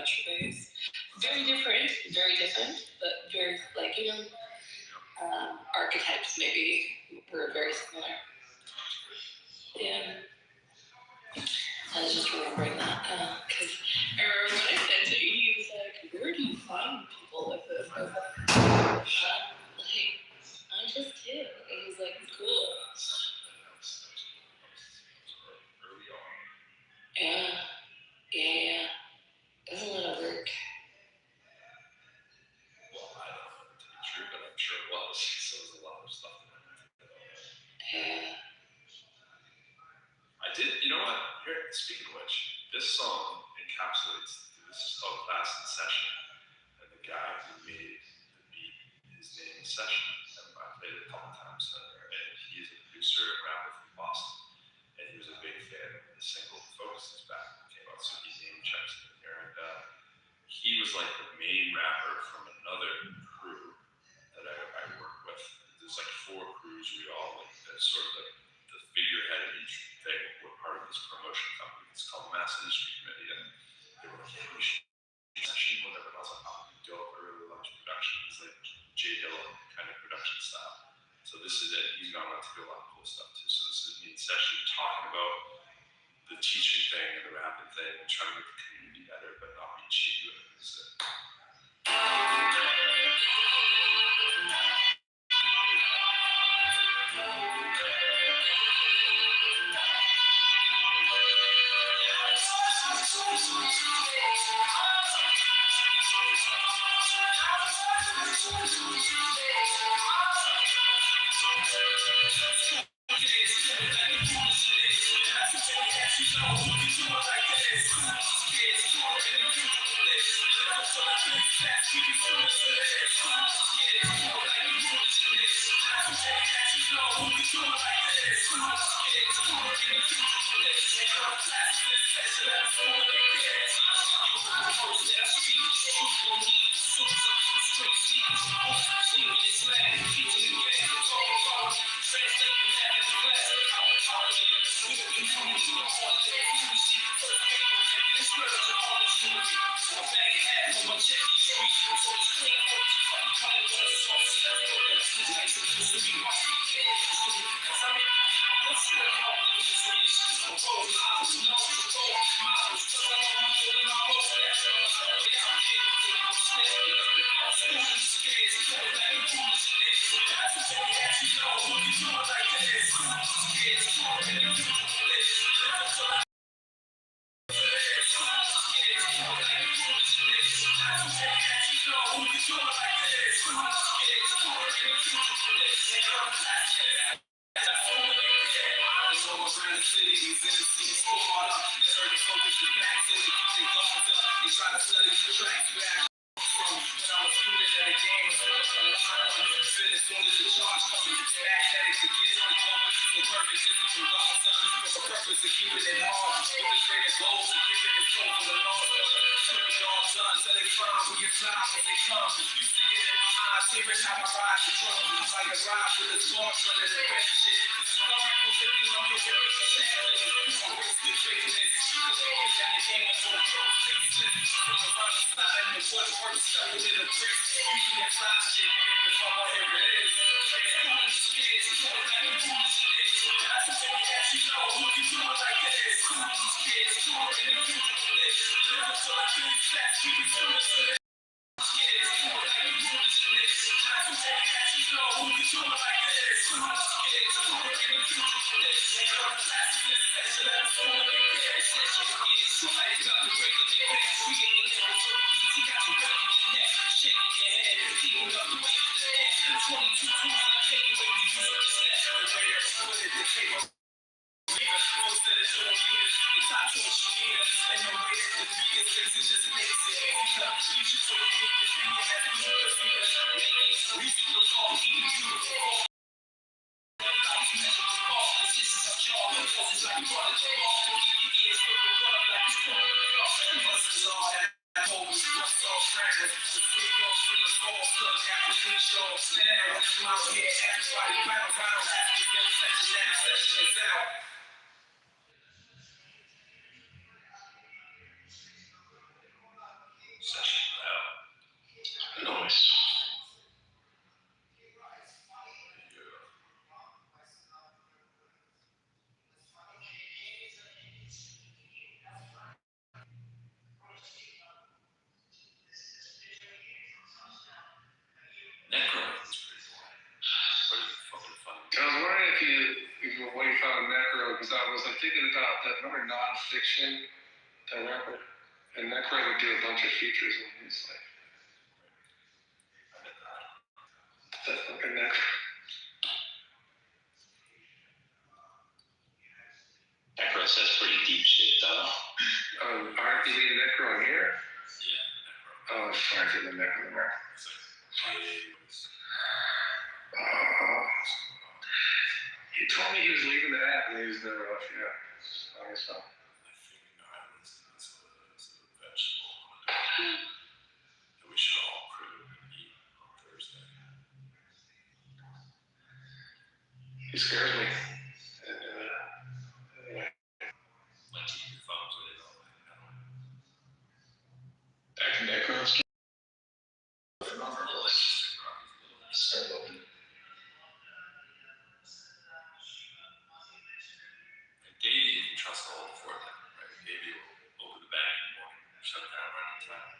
country ways. Very different, but very, like, archetypes maybe were very similar. Yeah. I was just remembering that, because I remember when I said to you, he was like, where do you find people like this? I was like, I just do. And he's like, cool. Yeah. That's a lot of work. Well, I don't know to be true, but I'm sure it was. So it was a lot of stuff. Yeah. I did, you know what? Here, speaking of which, this song encapsulates, this is called Class in Session. And the guy who made the beat, his name is Session. And I played it a couple times. And he is a producer and rapper from Boston. And he was a big fan of the single Focus is Back that came out. So he name checks it here. And he was like the main rapper from another crew that I worked with. There's like 4 crews we all like, that's sort of like the figurehead of each thing. We're part of this promotion company. It's called the Mass Industry Committee. And they were like, yeah, we should session, whatever. And I was like, oh, dope. I really love his production. It's like J Dilla kind of production style. So this is it. He's gone on to do a lot of cool stuff too. So this is me in session talking about the teaching thing and the rapping thing and trying to make the community better, but not be cheap. It's it. because I was thinking about that. Remember Nonfiction, that rapper? And Necro would do a bunch of features, and he's like, that fucking Necro. Necro says pretty deep shit, though. Aren't you mean Necro in here? Yeah, Oh, it's fine for the Necro in there. it's like, He told me he was leaving the app and he was never off yet. I guess so. I think islands is a vegetable that we should all crew and eat on Thursday. He scares me. Like keep your thumbs in it all the way. Back in Necro's. Start looking. And Davey, you can trust all before that, right? Davey will open the bag in the morning, shut it down right on time.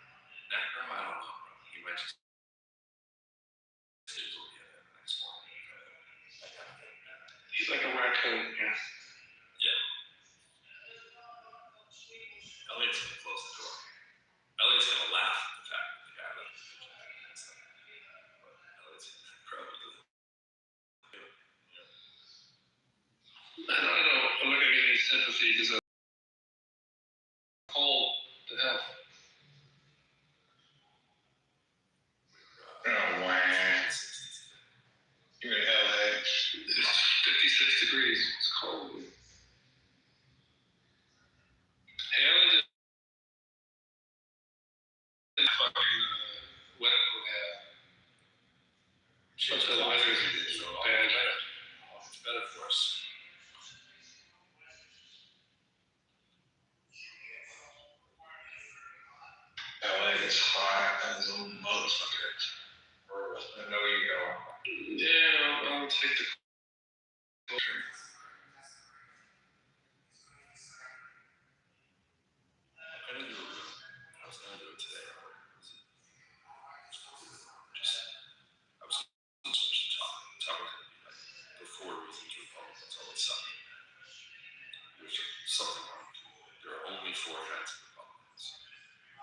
Necro, I don't know, bro. He might just will be there the next morning. That kind of thing. He's like a raccoon, yeah. Yeah. Elliot's gonna close the door. Elliot's gonna laugh at the fact that the guy left the kitchen. But Elliot's gonna probably do it. I don't look at any sympathy because I'm cold to death. Oh, wow. You're in LA. It's 56 degrees. It's cold. Hey, I lived in fucking wet. But the weather's bad. It's better for us. LA is hot as a motherfucker. I know where you go. Yeah, I'll take the. I was gonna do it today. I was switching topic. Topic gonna be like the 4 reasons Republicans always suck. There's something wrong. There are only 4 kinds of Republicans.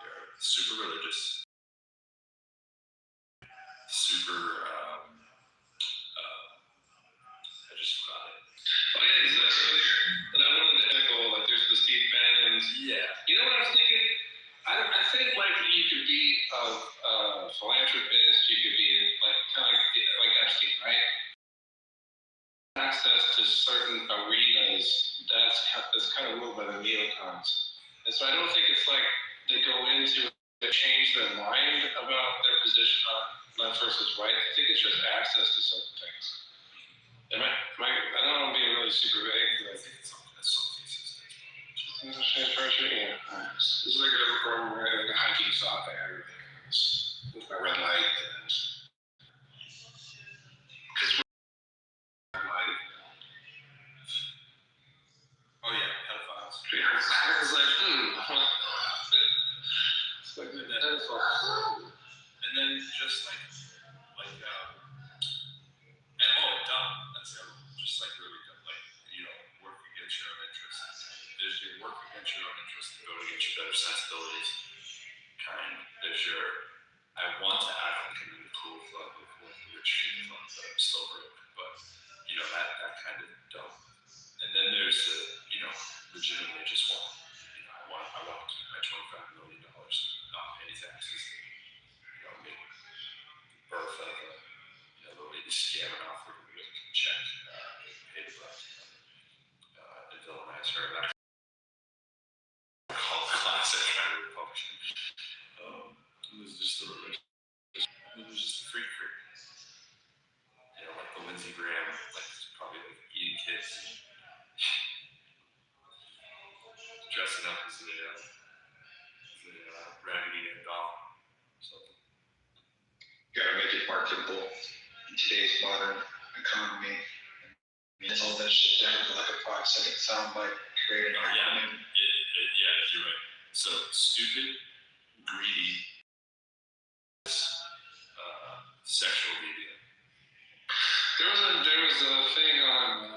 They're super religious, super. I just forgot it. Oh yeah, exactly. And I wanted to echo like there's the Steve Bannon's. Yeah. You know what I was thinking? I think like you could be a philanthropist. You could be like kind of like Epstein, right? Access to certain arenas that's kind of ruled by the neocons, and so I don't think it's like they go into to change their mind about their position on left versus right. I think it's just access to certain things. I don't know I'm being really super vague, but I think it's something that's some cases. Yeah. This is like a hiking stop there. With my red light and because Oh yeah, pedophiles. I was like, it's like the pedophiles. And then just like and dumb. That's just like really dumb. Like, work against your own interests. There's your work against your own interests and go against your better sensibilities kind. There's your I want to act like I'm in the cool club with the rich kid club, but I'm still broke. But that kind of dumb. And then there's the legitimately just want I want to keep my $25 million, not pay taxes, make birth of the lady scamming off with a check, pay the black, and villainize her. That called classic kind of Republican. It was just the religion. It was just a freak. Like the Lindsey Graham, like probably like eating kids, dressing up as a Raggedy Ann doll. Gotta make it marketable in today's modern economy. It's all that shit down to like a 5-second soundbite created. Yeah, you're right. So stupid, greedy, sexual deviant. There was a thing on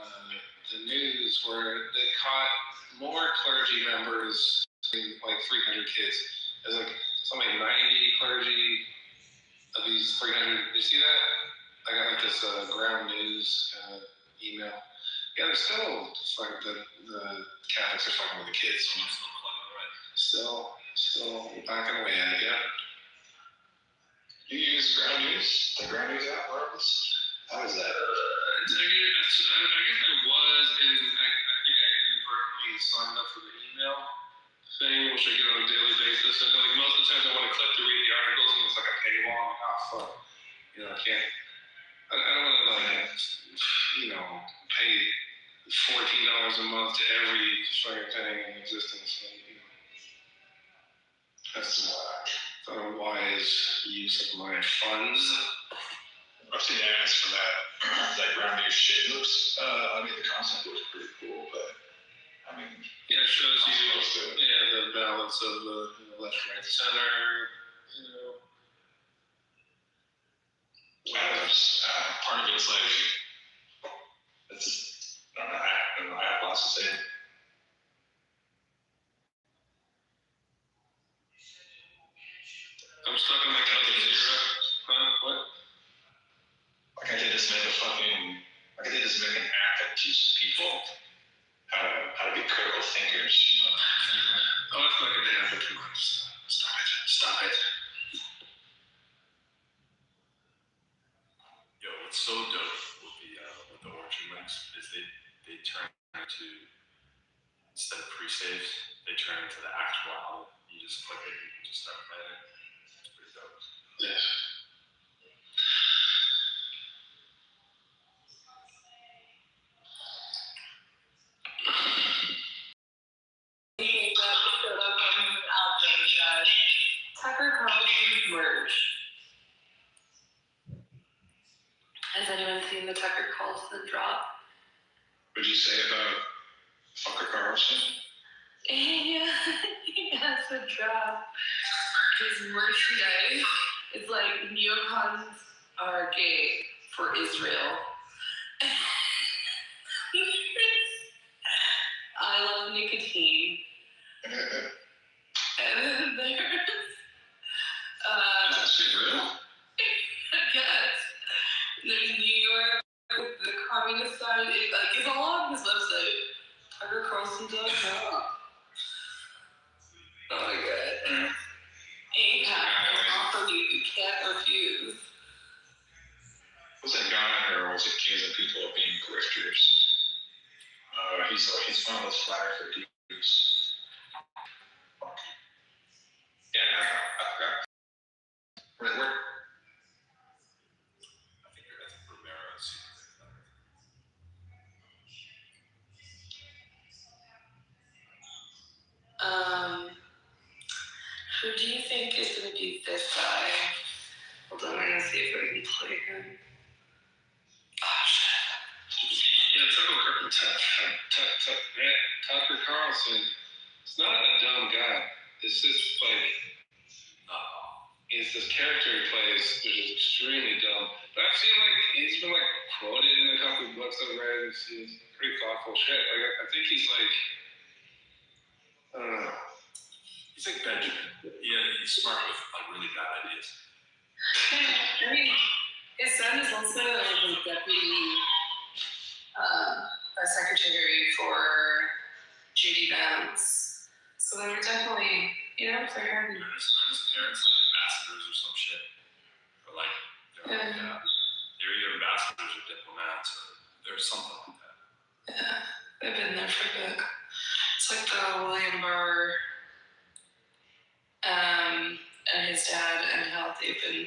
the news where they caught more clergy members, like 300 kids. There's like something like 90 clergy of these 300. You see that? I got like this ground news email. Yeah, they're still like the Catholics are fucking with the kids. Still backing away at it. Yeah. You use ground news? The ground news app works? How is that? I guess I was, and I think I inadvertently signed up for the email thing, which I get on a daily basis. And like most of the times I want to click to read the articles, and it's like a paywall. I'm like, oh fuck, I can't. I don't want to pay $14 a month to every fucking thing in existence. That's not a wise use of my funds. I've seen ads for that ground news shit. Looks, the concept looks pretty cool, but yeah, it shows you the balance of the left, right, center. Part of it's like, I don't know, I have lots to say. I'm stuck in my Calvin zero. Huh? What? Like I could just make an app that teaches people how to be critical thinkers. Oh, it's not going to happen too much. Stop it. Yo, what's so dope with the orchard links is they turn into, instead of pre-saves, they turn into the actual album. You just click it, you can just start playing it. It's pretty dope. Yeah. Tucker Carlson's merch. Has anyone seen the Tucker Carlson drop? What'd you say about Tucker Carlson? He has a drop. His merchandise is like neocons are gay for Israel. I love nicotine. And then there's Is that shit real? yes. There's New York with the communist side. It's all on his website. TuckerCarlson.com. Oh my god. APAC offer you can't refuse. Was that guy or was it accusing people of being grifters? He's one of those flat earther dudes. Yeah, I forgot. Where? I think Romero's. Who do you think is going to be this guy? Hold on, I'm going to see if I can play him. Oh, shit. Yeah, Tucker Carlson. It's not a dumb guy. It's just like, it's this character he plays, which is extremely dumb. But I've seen he's been quoted in a couple of books I've read. It's pretty thoughtful shit. I think he's I don't know. He's like Benjamin. Yeah, he's smart with really bad ideas. I mean, his son is also the deputy secretary for J.D. Vance. So they're definitely, they're His parents ambassadors or some shit. Or they're either ambassadors or diplomats or there's something like that. Yeah, they've been there for a bit. It's like the William Barr and his dad and how they've been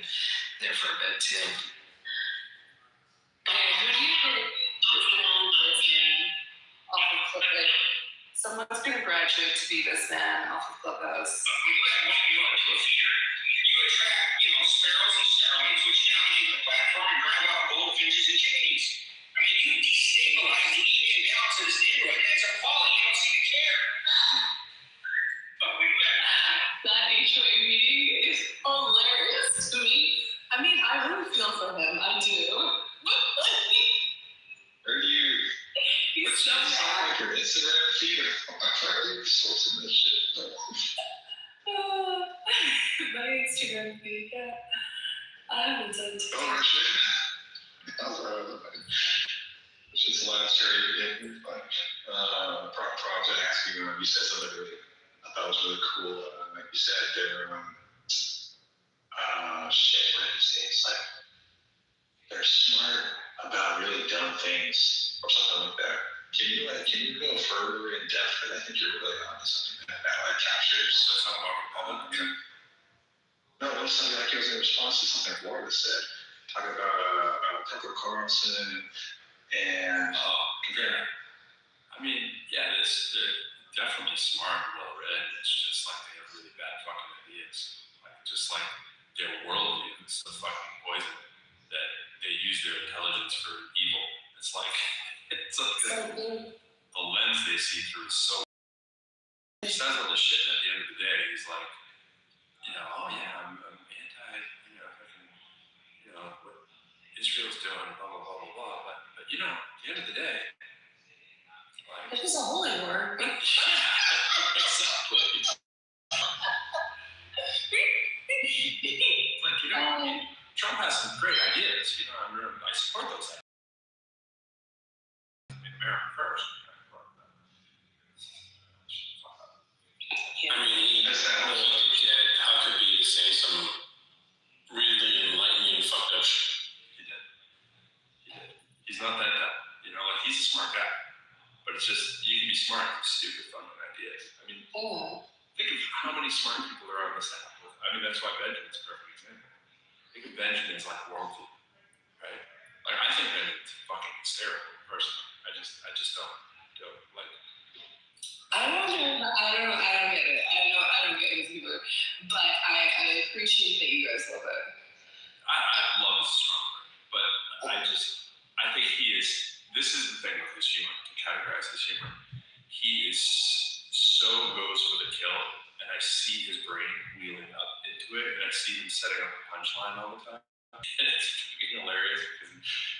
there for a bit too. Okay, who do you think is going to be this man off of Clubhouse? Someone's going to graduate to be this man off of Clubhouse. You attract, sparrows and starlings, which dominate the platform and drive out goldfinches and chickadees. I mean, you destabilize the Indian balance of this neighborhood, and it's appalling. You don't seem to care. But we win. That HOA meeting is hilarious to me. I mean, I really feel for him. I do. Where do you? He's so My Instagram feed, yeah. I haven't done TikTok. Oh, shit. It's just the last year, project asking you, you said something really, I thought was really cool. Like you said, they're, shit, what did you say? It's like, they're smart about really dumb things or something like that. Can you go further in depth? Because I think you're really onto something that like captures. That's not about Republican. No, it was something like it was in response to something Florida said, talking about Tucker Carlson and comparing. I mean, yeah, they're definitely smart and well read. It's just like they have really bad fucking ideas. Like just like their worldview is so fucking poison that they use their intelligence for evil. It's like the lens they see through is so. He says all this shit, and at the end of the day, he's like, oh yeah, I'm anti, what Israel's doing, blah blah blah blah blah. But at the end of the day, like, It was a holy war. exactly. Like Trump has some great ideas. I support those ideas. America first. I mean, how could be saying some really enlightening fucked up shit? He did. He's not that dumb. He's a smart guy. But it's just, you can be smart with stupid fucking ideas. I mean, think of how many smart people are on this app. I mean, that's why Benjamin's a perfect example. Think of Benjamin's like worldview, right? Like, I think Benjamin's fucking hysterical, personally. I just don't like. I don't get it. I don't get his humor, but I appreciate that you guys love it. I love his strong word, but I think this is the thing with his humor, to categorize his humor. He is so goes for the kill, and I see his brain wheeling up into it, and I see him setting up a punchline all the time. And it's fucking hilarious because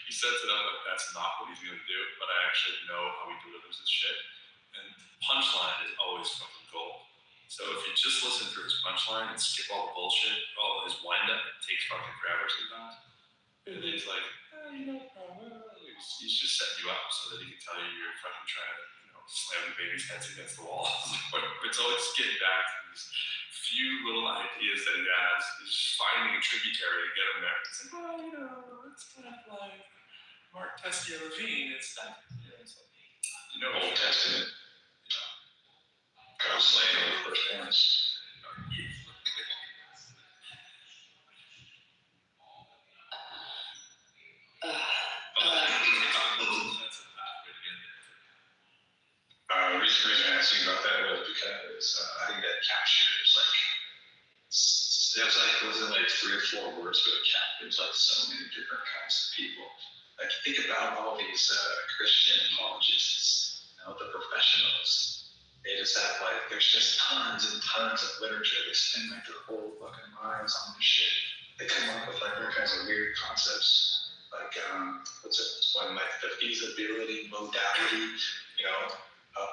he sets it up like that's not what he's going to do, but I actually know how he delivers his shit. And punchline is always fucking gold. So if you just listen for his punchline and skip all the bullshit, all his wind-up, it takes fucking forever sometimes. And then he's like, he's just setting you up so that he can tell you you're fucking trying to, slam the baby's heads against the wall. It's always getting back to these few little ideas that he has. He's just finding a tributary to get him there. It's like, it's kind of like Mark Tessier Levine. It's that, Old Testament. God slain on the first ones. The reason I asked you about that was because I think that captures it wasn't like 3 or 4 words, but it captures like so many different kinds of people. Like think about all these Christian apologists, the professionals. They just have there's just tons and tons of literature. They spend their whole fucking lives on this shit. They come up with all kinds of weird concepts, what's one the feasibility modality,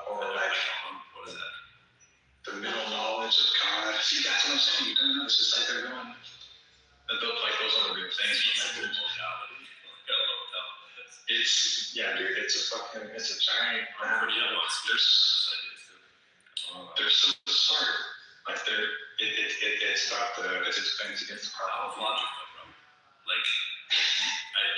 or what is that? The middle knowledge of God. See, that's what I'm saying. You don't know. It's just like they're going. Those are the real things. It's a giant. They're so smart. It's defense against the problem. Logic, no problem.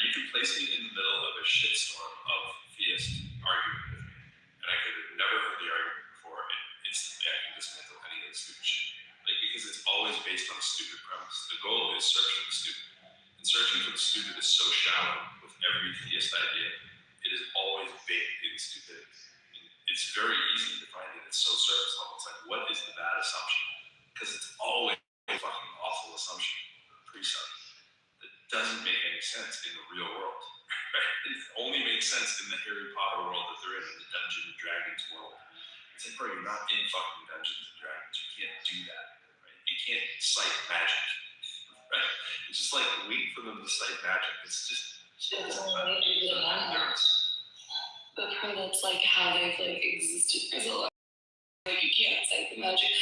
You can place me in the middle of a shitstorm of theist argument with me, and I could have never heard the argument before, and instantly I can dismantle any of the stupid shit. Because it's always based on a stupid premise. The goal is search for the stupid. And searching for the stupid is so shallow with every theist idea. It is always baked in stupidity. And it's very easy to find it. It's so surface level. It's like, what is the bad assumption? Because it's always a fucking awful assumption, precept, that doesn't make any sense in the real world. Right? It only makes sense in the Harry Potter world that they're in the Dungeons and Dragons world. It's like, bro, you're not in fucking Dungeons and Dragons. You can't do that. Right? You can't cite magic. Right? It's just like wait for them to cite magic. It's just nerds. But that's how they've existed for so long. You can't cite the magic.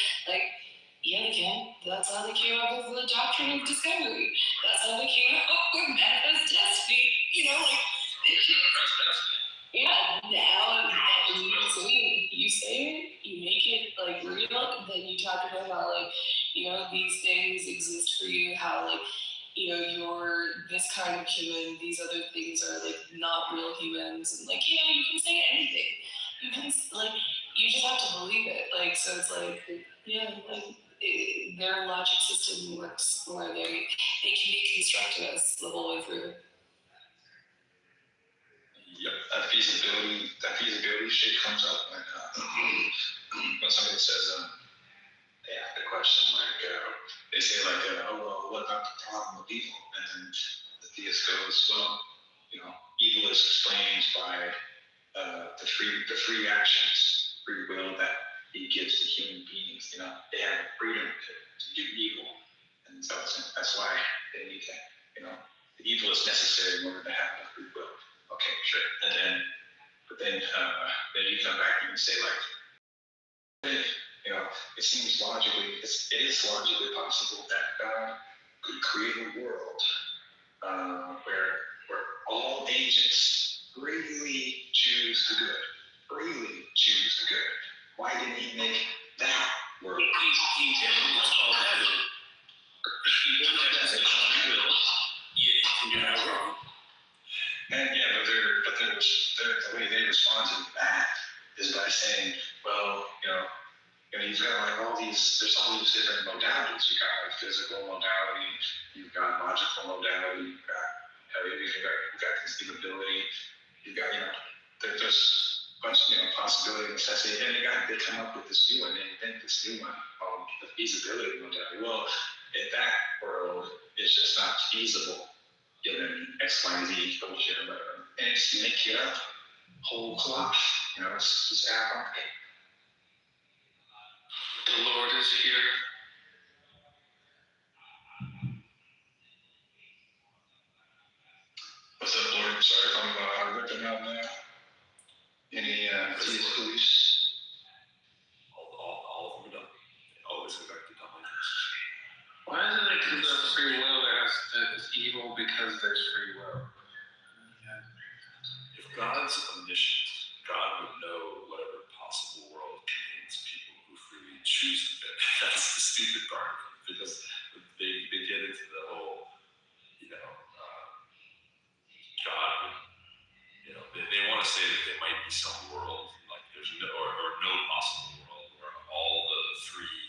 Yeah, they can. That's how they came up with the doctrine of discovery. That's how they came up with manifest destiny. Like this shit. Yeah, now so you say it, you make it like real, then you talk about how these things exist for you, how you're this kind of human, these other things are not real humans, and you can say anything. You can you just have to believe it. So it's their logic system works where they can be constructivist the whole way through. Yep, that feasibility shit comes up when somebody says, they ask the question they say oh well, what about the problem of evil? And the theist goes, well, evil is explained by the free actions, free will that he gives to human beings. They have the freedom to do evil, and so that's why they need that. The evil is necessary in order to have the free will. Okay, sure. But then you come back and you say it seems it is logically possible that God could create a world where all agents freely choose the good. Why didn't he make that world? He did what's called heaven. If you don't have that free will, you can do that wrong. And the way they respond to that is by saying, well, you've got there's all these different modalities. You've got physical modality, you've got logical modality, you've got conceivability, you've got, there's a bunch of possibility, necessity, and they come up with this new one, they invent this new one called the feasibility modality. Well, in that world, it's just not feasible given X, Y, Z bullshit or whatever. And it's make it up whole cloth. It's just aberrant. The Lord is here. What's up, Lord? Sorry if I'm ripping out now. Any beliefs? All of them are done. They always go back to dumb ideas. Why isn't it because of free will that is evil because there's free will? If God's omniscient, God would know whatever possible world contains people who freely choose it. That's the stupid part, because they get into the whole, God would, they want to say that there might be some world, like there's no, or no possible world where all the three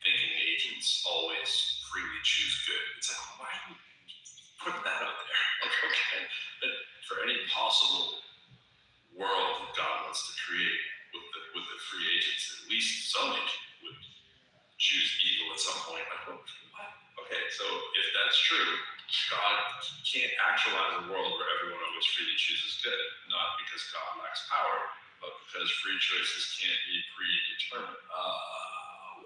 thinking agents always freely choose good. It's why are you putting that out there? Okay, but for any possible world that God wants to create with the free agents, at least some agent would choose evil at some point. What? Okay, so if that's true, God can't actualize a world where everyone always freely chooses good, not because God lacks power, but because free choices can't be predetermined.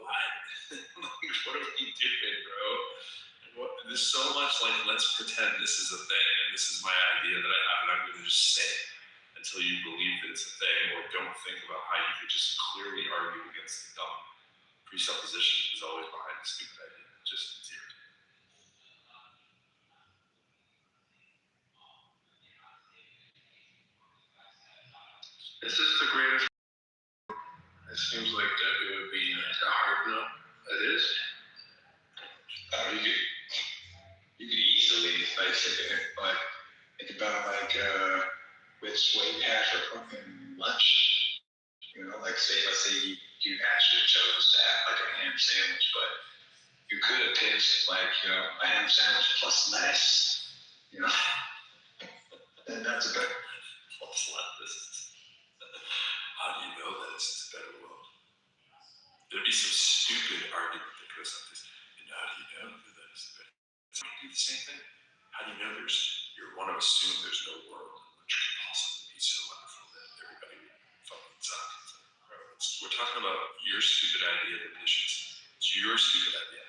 What? What are we doing, bro? There's so much let's pretend this is a thing, and this is my idea that I have, and I'm going to just say it until you believe that it's a thing, or don't think about how you could just clearly argue against the dumb presupposition is always behind the stupid idea. Just it's irritating. This is the greatest. It seems like that it would be a hard no. It is. You could easily think about which way you had for fucking lunch. Let's say you actually chose to have a ham sandwich, but you could have picked a ham sandwich plus lettuce. And that's a better Plus lettuce. How do you know that it's a better world? There'd be some stupid argument that goes like this. How do you know that it's a better world? So you do the same thing. How do you know you're one of assume there's no world which could possibly be so wonderful that everybody would fucking suck? We're talking about your stupid idea of omniscience. It's your stupid idea.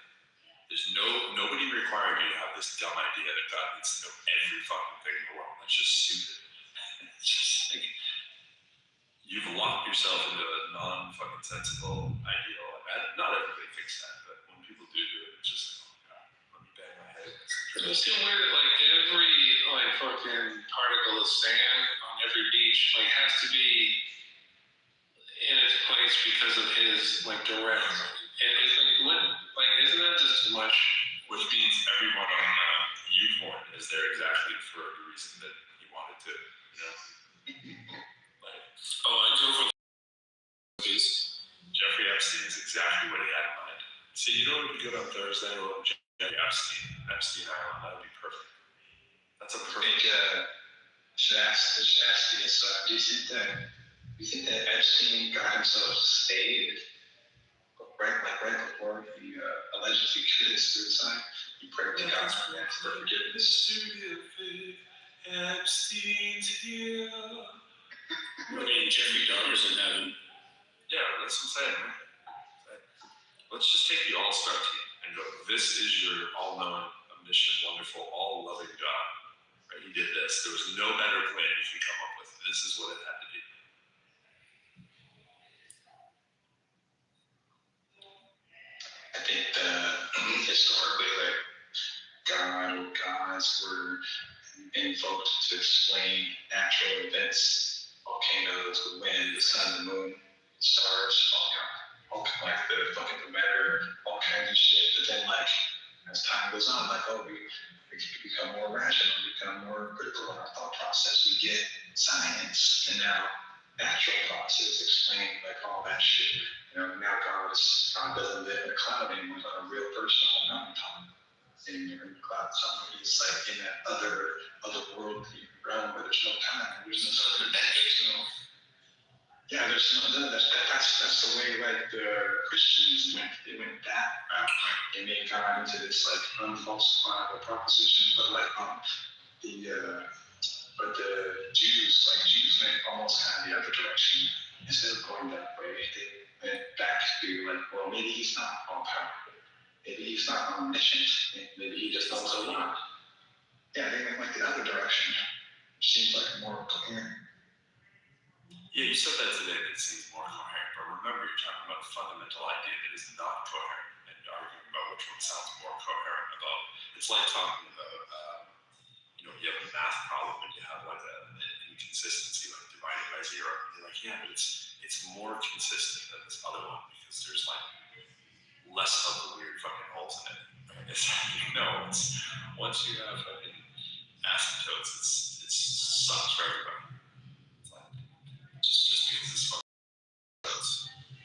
There's nobody required you to have this dumb idea that God needs to know every fucking thing in the world. That's just stupid. It's just you've locked yourself into a non-fucking sensible ideal. Not everybody thinks that, but when people do it, it's just like, oh my god, let me bang my head against the It's so weird that like every like fucking particle of sand on every beach like has to be in its place because of his like direct. And it's like what like isn't that just too much? Which means everyone on Youthhorn is there exactly for the reason that he wanted to, you know? Like, Oh, I go for these. Jeffrey Epstein is exactly what he had in mind. See, you know what would be good on Thursday? Well, Jeffrey Epstein Island, that would be perfect. That's a I perfect. think should ask this. Do you think that Epstein got himself saved right before he allegedly committed suicide? He prayed to God for forgiveness. Epstein's here. I mean, Jeffrey Dahmer's in heaven. Yeah, that's what I'm saying, man. Let's just take the all-star team and go, this is your all-knowing, omniscient, wonderful, all-loving God. Right? He did this. There was no better plan you could come up with. This is what it had to be. I think that historically, like God's word invoked to explain natural events, volcanoes, the wind, the sun, the moon, stars, all like the fucking matter, all kinds of shit. But then, like as time goes on, like we become more rational, we become more critical in our thought process. We get science, and now natural process explaining like all that shit. Now God doesn't live in a cloud anymore. He's on a real person on a mountaintop. And you're in the cloud somewhere. He's like in that other world realm where there's no time. There's no dimension. Yeah, there's no that's the way like the Christians went. They went that route. They made God into this like unfalsifiable proposition, but like the Jews went almost kind of the other direction. Instead of going that way, they went back to like, well, maybe he's not all powerful. Maybe he's not omniscient. Maybe he just knows a lot. Yeah, they went like the other direction. Which seems like more coherent. Yeah, you said that today, that it seems more coherent. But remember, you're talking about a fundamental idea that is not coherent and arguing about which one sounds more coherent about. It's like talking about, you have a math problem and you have like an inconsistency, like divided by zero. And you're like, yeah, but it's more consistent than this other one because there's like less of the weird fucking holes in it. Right? It's once you have fucking asymptotes, it sucks for everybody. It's like just because it's fucking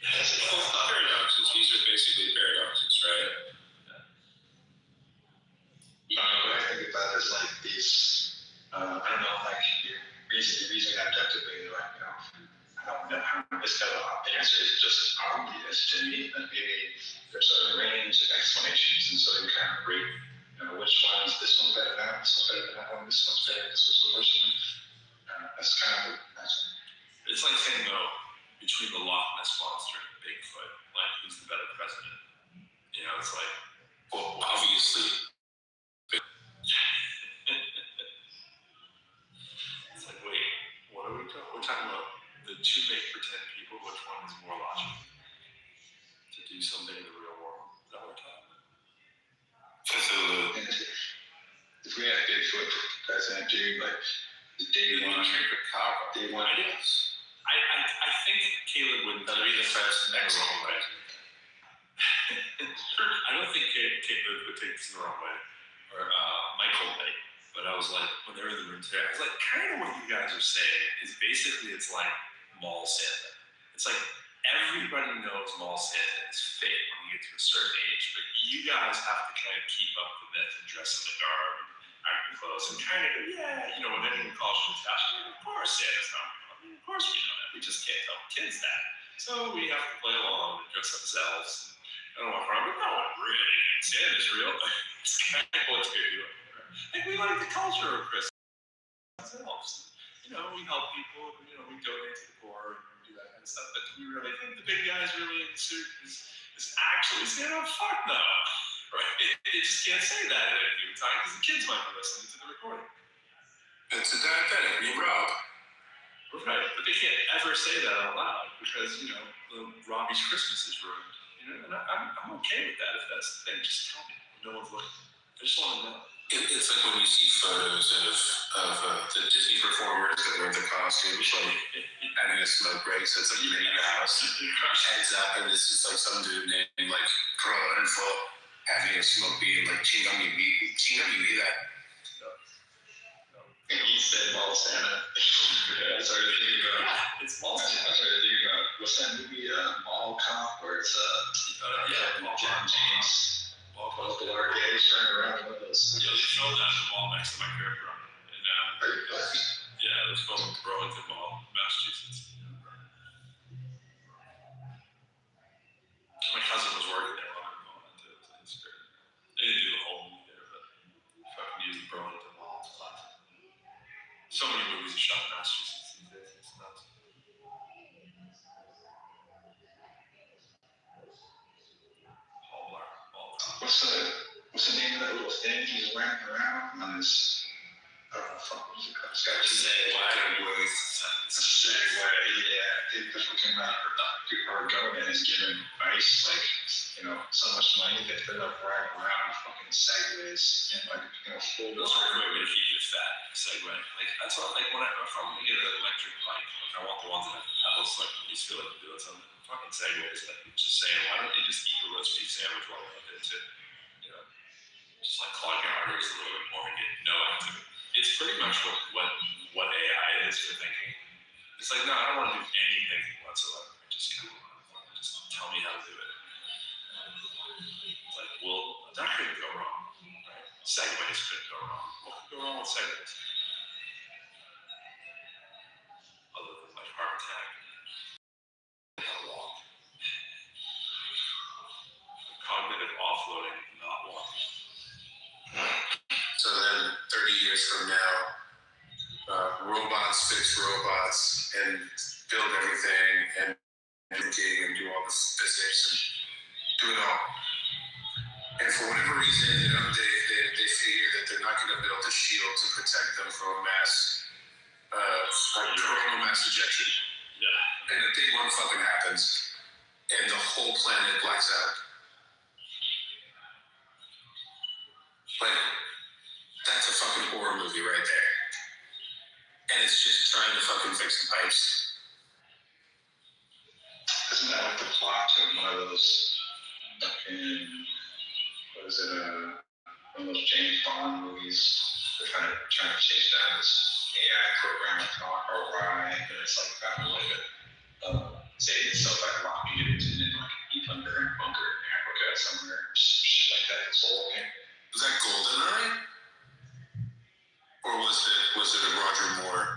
asymptotes. Well, paradoxes. These are basically paradoxes, right? What I think about is like these, I don't know, like you're reasoning objectively, like, I don't know how this kind of the answer is just obvious to me, that maybe there's a range of explanations, and so you kind of rate, which one's this one's better than that, this one's better than that one, this one's better, this was the worst one. That's kind of It's like saying, though, between the Loch Ness Monster and Bigfoot, like, who's the better president? It's like, Well, obviously. It's like, wait, what are we talking? We're talking about the two make pretend people. Which one is more logical to do something in the real world? Is that what we're talking about? if we had Bigfoot president, dude, like day one, yes. I think Caleb would be the first next wrong way. I don't think Caleb would take this the wrong way, or Michael might. But I was like, when they were in the room today, I was like, kind of what you guys are saying is basically it's like mall Santa. It's like everybody knows mall Santa is fake when you get to a certain age, but you guys have to kind of keep up the myth and dress in the garb and act in clothes and kind of, when anyone calls you Natasha, of course Santa's not real. I mean, of course we know that. We just can't tell the kids that. So we have to play along and dress up as elves. And I don't walk around, but no one really thinks Santa's real. It's kind of what they're doing. Like, we like the culture of Christmas. It helps. We help people, we donate to the poor and do that kind of stuff. But do we really think the big guy's really in the suit is actually Santa? Fuck no. Right? They just can't say that at any given time because the kids might be listening to the recording. It's a diabetic, we rob. Right, but they can't ever say that out loud because, Robbie's Christmas is ruined. And I'm okay with that. If that's the thing, just tell me. No one's looking. I just want to know. It's like when you see photos of the Disney performers that wear the costumes, like having a smoke break, so it's like you're in the house, heads up, and this is like some dude named like Pro Info having a smoke beat and like chingam you that. And he said Mall Santa. I started thinking about It's Mall Santa. I started thinking about what's that movie, Mall Cop, where it's John James. Both the large gays running around one of those. Yeah, they filmed that at the mall next to my crib, bro. And yeah, it was filmed at Burlington Mall, Massachusetts. My cousin was working there while we were going into it. It's great. They didn't do the whole movie there, but fucking use the Burlington Mall. It's classic. So many movies are shot in Massachusetts these days. It's nuts. What's the name of that little thing he's wearing around on his? What was it called? Segway. Yeah, the fucking our government is giving ICE so much money that they're like riding around fucking segways and full. Those are a great way to keep you fat. Segway. Like that's what if I'm gonna get an electric bike, I want the ones that have the pedals, so I can at least feel like I'm doing something. Fucking segways, like just saying, why don't you just eat the roast beef sandwich while you're up into it? Just like clog your arteries a little bit more and get no activity. It's pretty much what AI is for thinking. It's like, no, I don't want to do any thinking whatsoever. I just kind of want to just tell me how to do it. It's like, well, that couldn't go wrong, right? Segways couldn't go wrong. What could go wrong with segways? Other than like heart attack. How long? Cognitive offloading, not walking. So then 30 years from now, robots fix robots and build everything and do all the physics and do it all. And for whatever reason, they figure that they're not going to build a shield to protect them from a coronal mass ejection. Yeah. And a big one fucking happens, and the whole planet blacks out. Like, that's a fucking horror movie right there. And it's just trying to fucking fix the pipes. Isn't that like the plot to one of those fucking, one of those James Bond movies? They're trying to chase down this AI program or why, and it's like found a way to save itself by locking it in like a deep underground bunker in Africa somewhere, shit like that. This whole thing. Was that GoldenEye? Or was it a Roger Moore?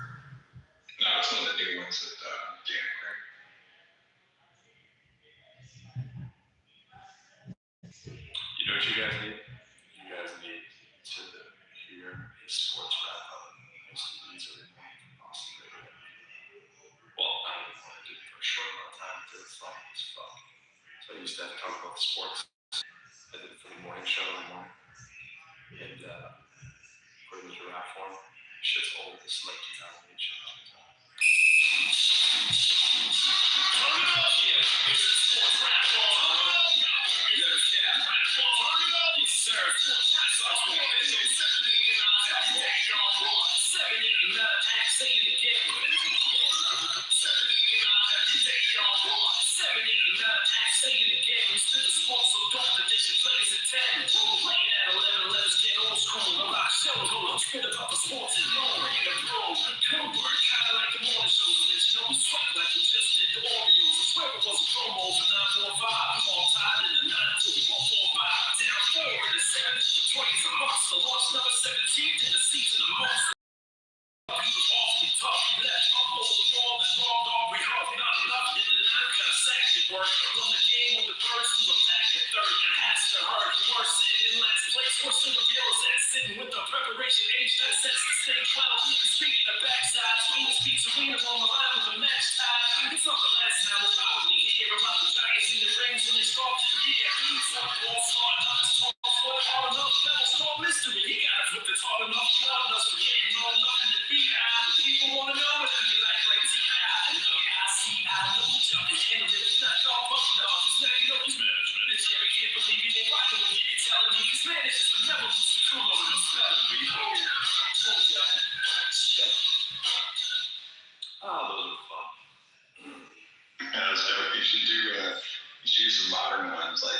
No, it's one of the new ones that Dan Craig. You know what you guys need? You guys need to hear a sports wrap up. These are awesome. Well, I don't even want to do it for a short amount of time because it's fun as fuck. So I used to have to talk about the sports. I did it for the morning show in the morning. And put it in the giraffe form. Shit's old. This is like 2008 shit. Turn it up, yeah. It's the sports rap ball. Turn it up, yeah. Let us get rap ball. Turn it up, yes sir. Sports rap ball. It's on 789. Every day, y'all. 789. I say it again. 789. Every day, y'all. 789. I say it again. We spit the sports so dope that they should play us at 10. Playing at 11. Let us get old school. A lot of shows. Hold up. Spit about the sports and no ready to blow. Kitover. Kind of like the morning shows. We sweat like we just did the Orioles. I swear it was a promo for 945. I'm all tied in the 9 till we 145. Down 4 in the 7th, the 20's a monster. Launch number 17th in the season of monster. He was awfully tough. He left up over the ball and robbed Aubrey Huff. Not enough in the 9th, got a sack to work. Won the game with the birds to attack at 3rd and has to hurt. You were sitting in last place. Where Silver Bill is at, sitting with the preparation age that sets the stage well. Speaking of backsides, Venus beats arenas on the line with a match tie. It's not the last time we'll probably hear about the Giants in the rings when they sculpted year. Football smart, not as tall, foot hard enough. Levels called mystery. He got a foot that's hard enough. Cloud us for getting all nothing to beat. People wanna know what you like T.I. I know what y'all can handle it. It's not y'all fucking dog. It's not you know it's Oh, those are fun. That's dope. You should do some modern ones. Like,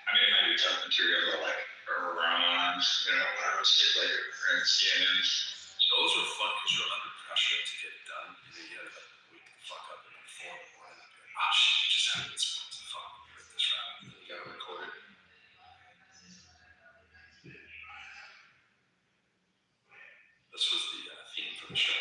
I mean, it might be tough material, but like Iran, when I was a kid, like CNN. Those are fun because you're under pressure to get it done. You gotta wake the fuck up at 4 in the morning and be like, oh shit, we just had this one. Fuck, we heard this rap. And then you gotta record it. This was the theme for the show.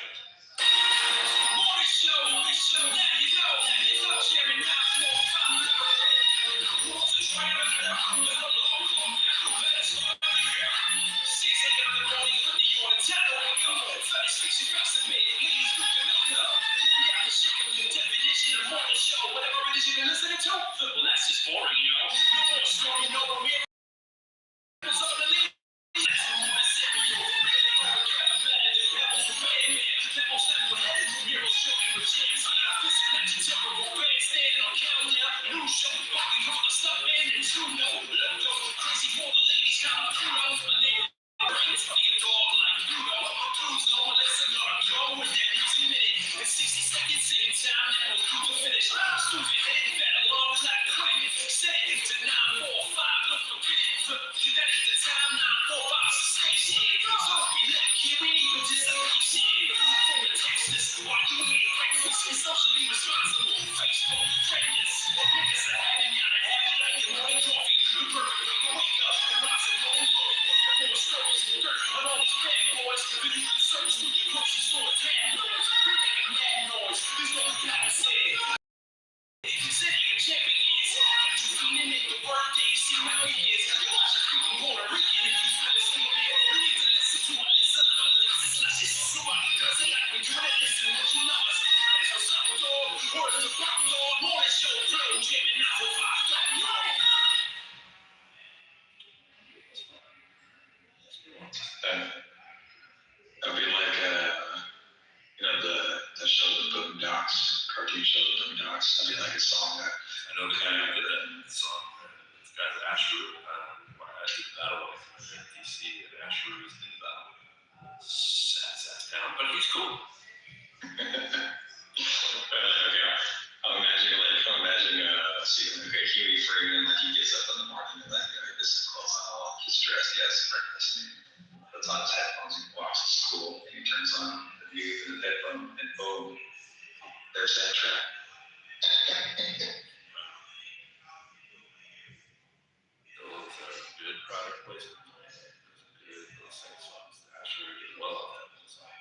Well, that's just boring, No more story, no more miracles. Socially responsible, Facebook, friendless, niggas are having y'all having like your morning coffee. The perfect way to wake up and rise and roll glory. More stories and dirt on all these bad boys. But you can search through your grocery store tabloids. We making mad noise. There's no Papa said. City of champions. Got you feeling it, the birthday, see my kids. You watch a freaking Puerto Rican if you feel stupid. You need to listen to a list of the lyrics. It's like this. Somebody does it like we do it. Listen to what you love us. That's what's up, dog. Words of pop, dog. Morning show, flow, jamming out for 5 o'clock. That'd be like the show, the Boondocks, cartoon show, the Boondocks. That'd be like a song that I know the guy who did that song. This guy's Asher. I did the battle with him in DC, and Asher was in the battle. Sad town, but he's cool. Okay. I'm imagining Huey Freeman, like he gets up in the morning and like, this is close on, he's dressed, he has breakfast, and he puts on his headphones and walks to school, and he turns on the music in the headphone, and boom, there's that track. Those are good product placement. Good listening songs. Asher did well on that song.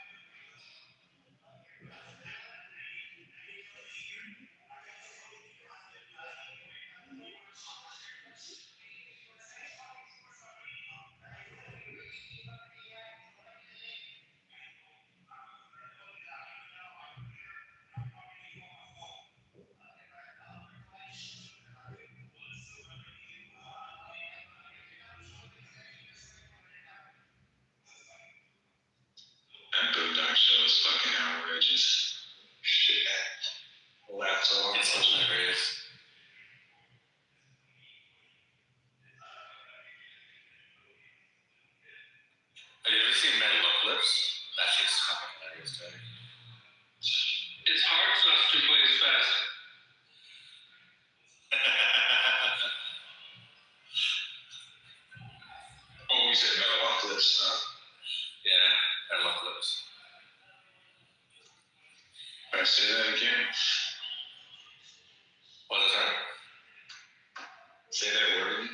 That Boondock show is fucking outrageous. Shit. Laptop. It's hilarious. Have you ever seen Metalocalypse? That shit's fucking hilarious, too. It's hard not to play fast. Oh, you said Metalocalypse. Yeah, Metalocalypse. Can I say that again? What is that? Say that word again.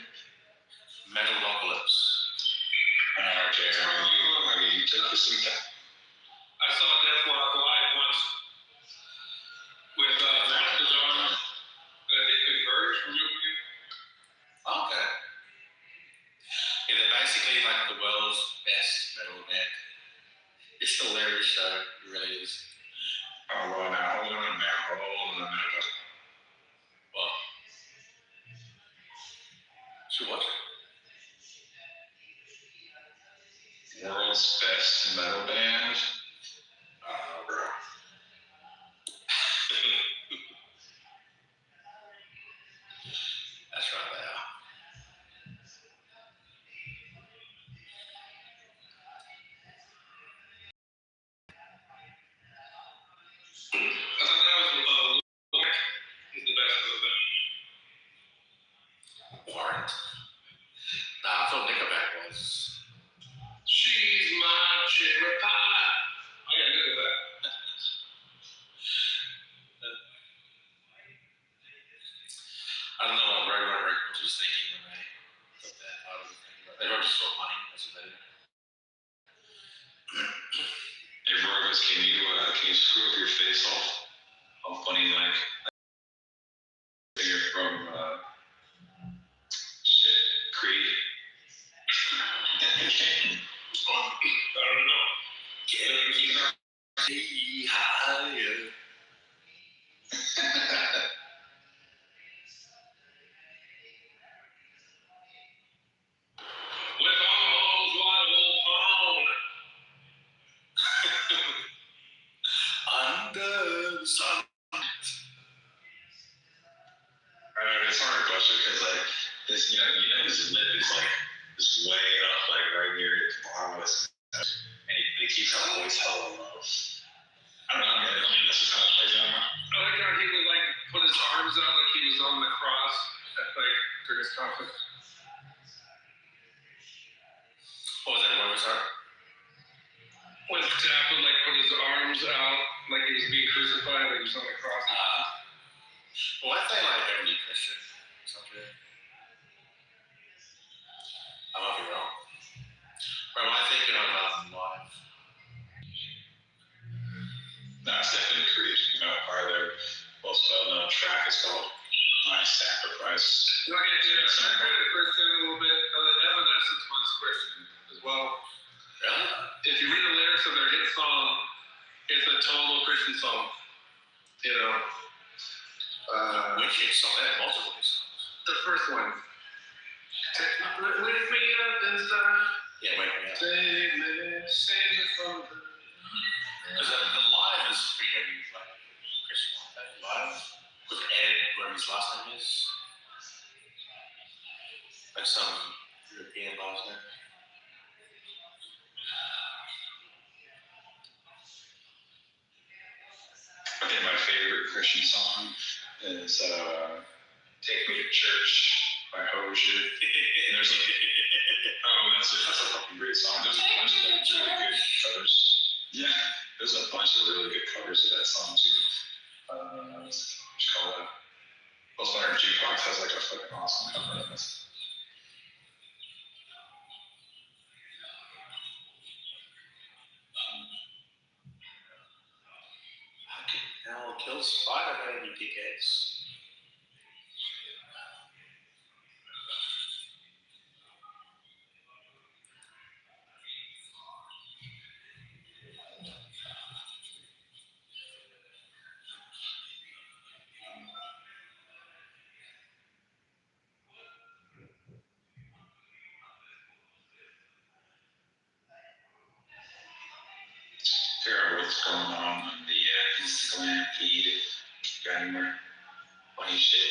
Metalocalypse. Okay, you took this week. I saw Death Walk live once with Mastodon, and I think the Verge from Europe. Okay. Yeah, they're basically like the world's best metal band. It's hilarious show, it really is. Oh, well, now, hold on now. What? Should watch it. World's best metal band. Bro. That's right, they are. I thought Nickelback was. She's my cherry pie. Oh yeah, Nickelback. I don't know what Regular Records was thinking when they put that out of the thing. They were just for money. That's what they did. Hey, Vargas, can you screw up your face all funny like you're from Creed? I don't know. Be higher. With arms wide open. Under the sun. It's hard to question because like this, his lip is like just way up, like right near his bottomless, and he keeps on always hella low. I don't know. This is how it plays out. I like how he would like put his arms out like he was on the cross at like during his conference. What was that? What was that? When Tap would like put his arms out like he was being crucified, like he was on the cross. Well, I think like every Christian. Something. I might be wrong. Or am I thinking of live? No, it's definitely Creed. Part of their most well-known track is called "My Sacrifice." Like I heard a Christian a little bit. Evanescence was Christian as well. Really? If you read the lyrics of their hit song, it's a total Christian song. Which hit song? They had multiple hit songs. The first one. Wake me up and stuff. Yeah, wake me up. Save me from the. Because the live is pretty heavy, like Christian live with Ed, whatever his last name is, like some European last name. I think my favorite Christian song is "Take Me to Church" by Hosier. And there's that's a fucking great song. There's a bunch of really good covers. Yeah, there's a bunch of really good covers of that song too. What you call that? Post Modern Jukebox has like a fucking awesome cover of this. Now kill Spider-Man, you dickheads. Figure out what's going on the Instagram feed. Got any more funny shit?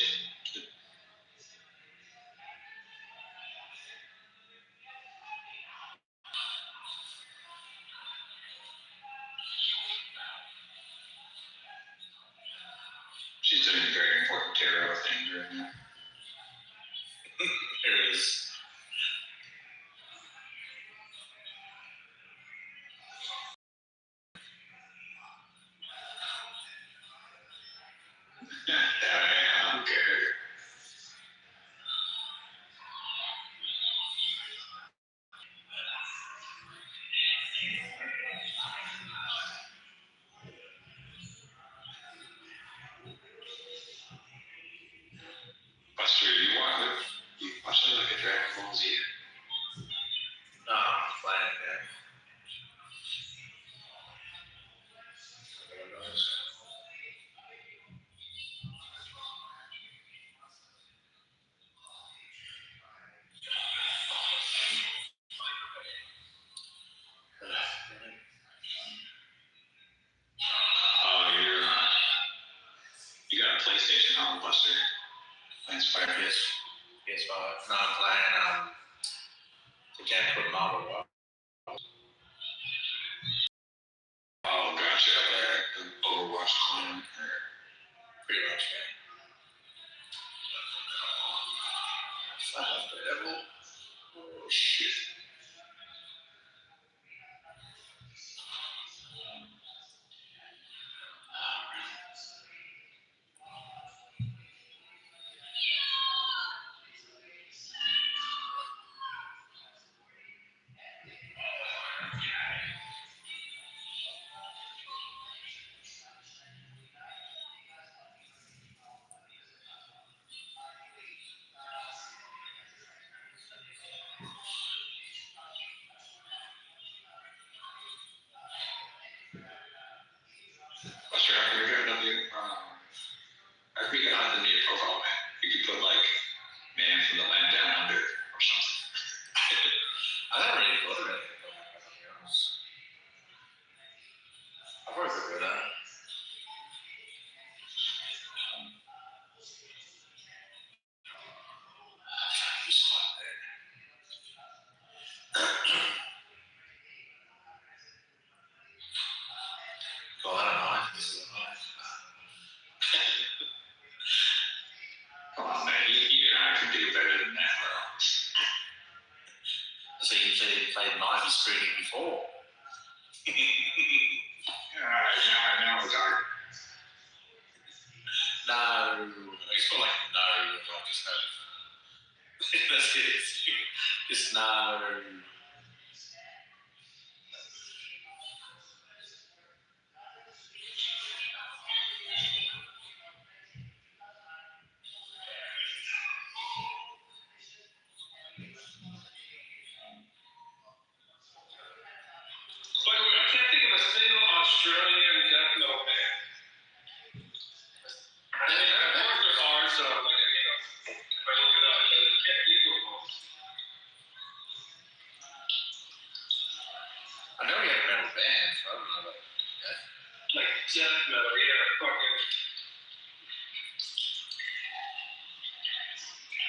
She's doing very important tarot things right now. Here it is. I don't care. shit. Buster, I can get another. I think I have to need a profile man. You could put like man from the land down under or something. I don't really thought of anything like that, to be honest. I've always looked at that. Just like that. Well, I don't know. This is a knife. Come on, man. You and I can do better than that, bro. So you played knife and screening before? Now we're talking. No. It's not like no, I just have. That's it. Just no. By the way, I can't think of a single Australian death metal band. I mean, of course there are some, like, you know, if I look it up, but I can't think of them. I know we had a metal band, so I don't know about that. Like death metal, yeah, fucking.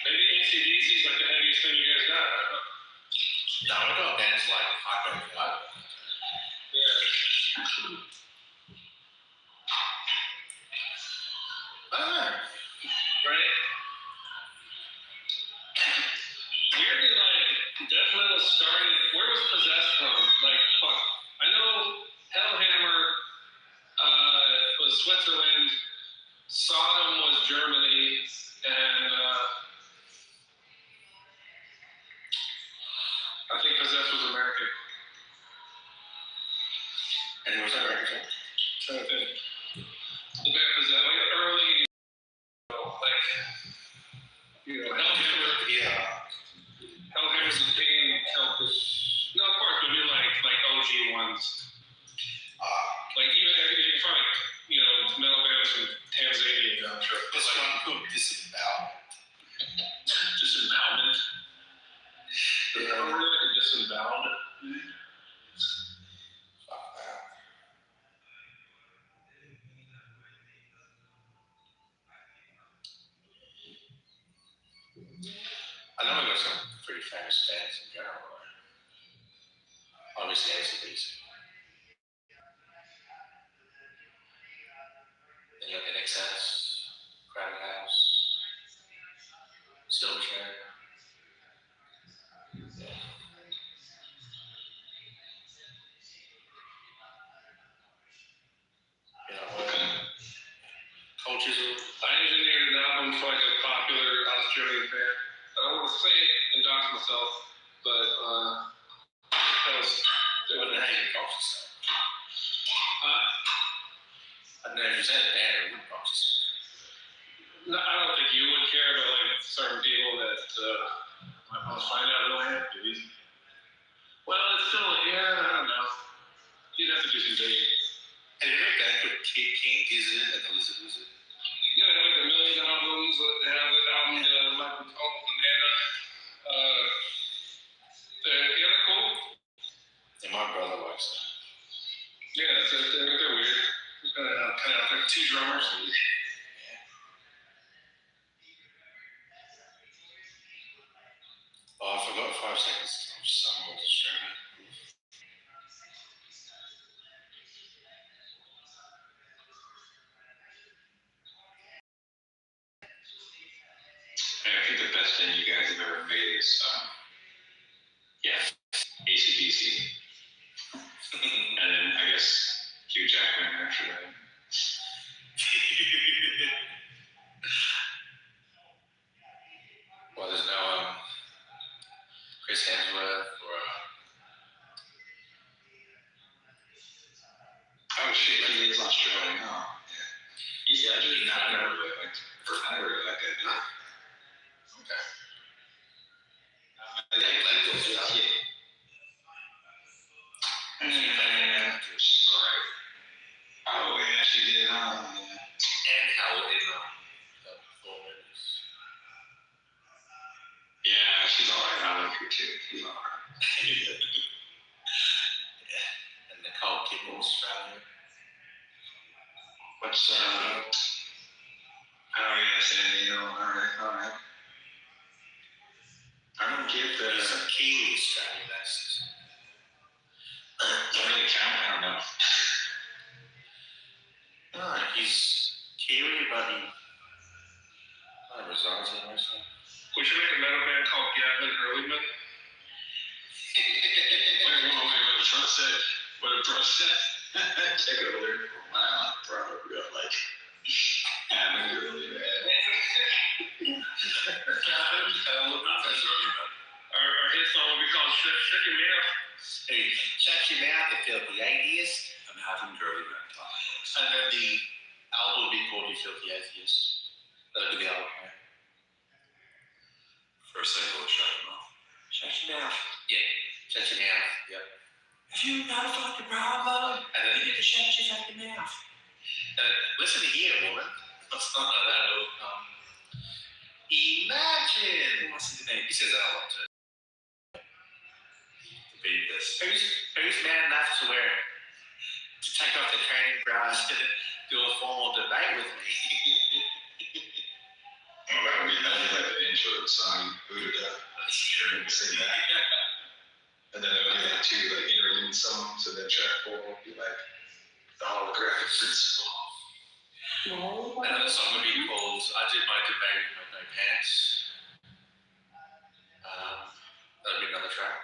Maybe AC/DC is like the heaviest thing you guys got. I don't know. No, I got bands like Hardcore Club. Yeah. Right? Weirdly, like, death metal started, where was Possessed from? Like, fuck. I know Hellhammer was Switzerland, Sodom was Germany, and I think Possessed was American. And it was American. Trying to think. The band Possessed, like early, like, you know, Hellhammer. Yeah. Hellhammer's the Pain, no, of course, but I mean like OG ones. Like even if you can find, you know, metal bands from Tanzania, I'm sure. This Like, one called Disembowelment. disembowelment. Yeah. Oh, really? Like a disembowelment? Fuck that. I know we got some pretty famous bands in general. Obviously, AC/DC. Then you got NXS, Crowded House, Silverchair. Yeah. You know, Cold Chisel. I engineered an album for like a popular Australian band. I don't want to say it and dox myself, but because I don't know how you box yourself. I don't know if you said it there, it wouldn't box yourself. no, I don't think you would care, but like certain people that might want to find out who I am, dude. Well, it's still, yeah, I don't know. You'd have to do some digging. And you know that put King Gizzard and the Lizard Wizard? Yeah, they have like a million albums. They have the album Michael called Banana. They're cool. And my brother likes them. Yeah, they're weird. Kind of like two drummers. Oh, I forgot 5 seconds. I'm somewhat distracted. And I think the best thing you guys have ever made is or Oh shit, he is Australian, huh? Yeah. He's legend. I really like that dude. okay. Yeah. She's alright. Oh yeah, she did. And how in the performance. Yeah, she's alright. I like her too. She's alright. And Nicole Kidman, Australia. What's oh yeah, Sandy. Alright. I don't get the. He's a Kiwi Australian, that's Does that count? I don't know. no, he's Kiwi, but he resides in or something. We should make a metal band called Gavin Hurleyman. Wait, what Trump said? What did Trump say? Take it over there. Wow, probably got like having really bad. Our hit song will be called Shut Your Mouth. Hey, shut your mouth, you filthy atheist. I'm having girly man talk. And then the album will be called You Filthy Atheist. That'll be the album, right? First single, Shut Your Mouth. Shut your mouth. Yeah, shut your mouth. Yep. If you got a fucking problem, and then you get to shut your fucking mouth. Listen to here, woman. That's not that old. Imagine. What's his name? He says that a lot too. Beat this. Who's man enough to take off the training bras and do a formal debate with me? Well, that would be like the intro to the song, Booted Up. That's scary. Sing that. And then it would be like two like interlude songs, and then track 4 would be like the holographic principle. And the song would be called I Did My Debate with No Pants. That'd be another track.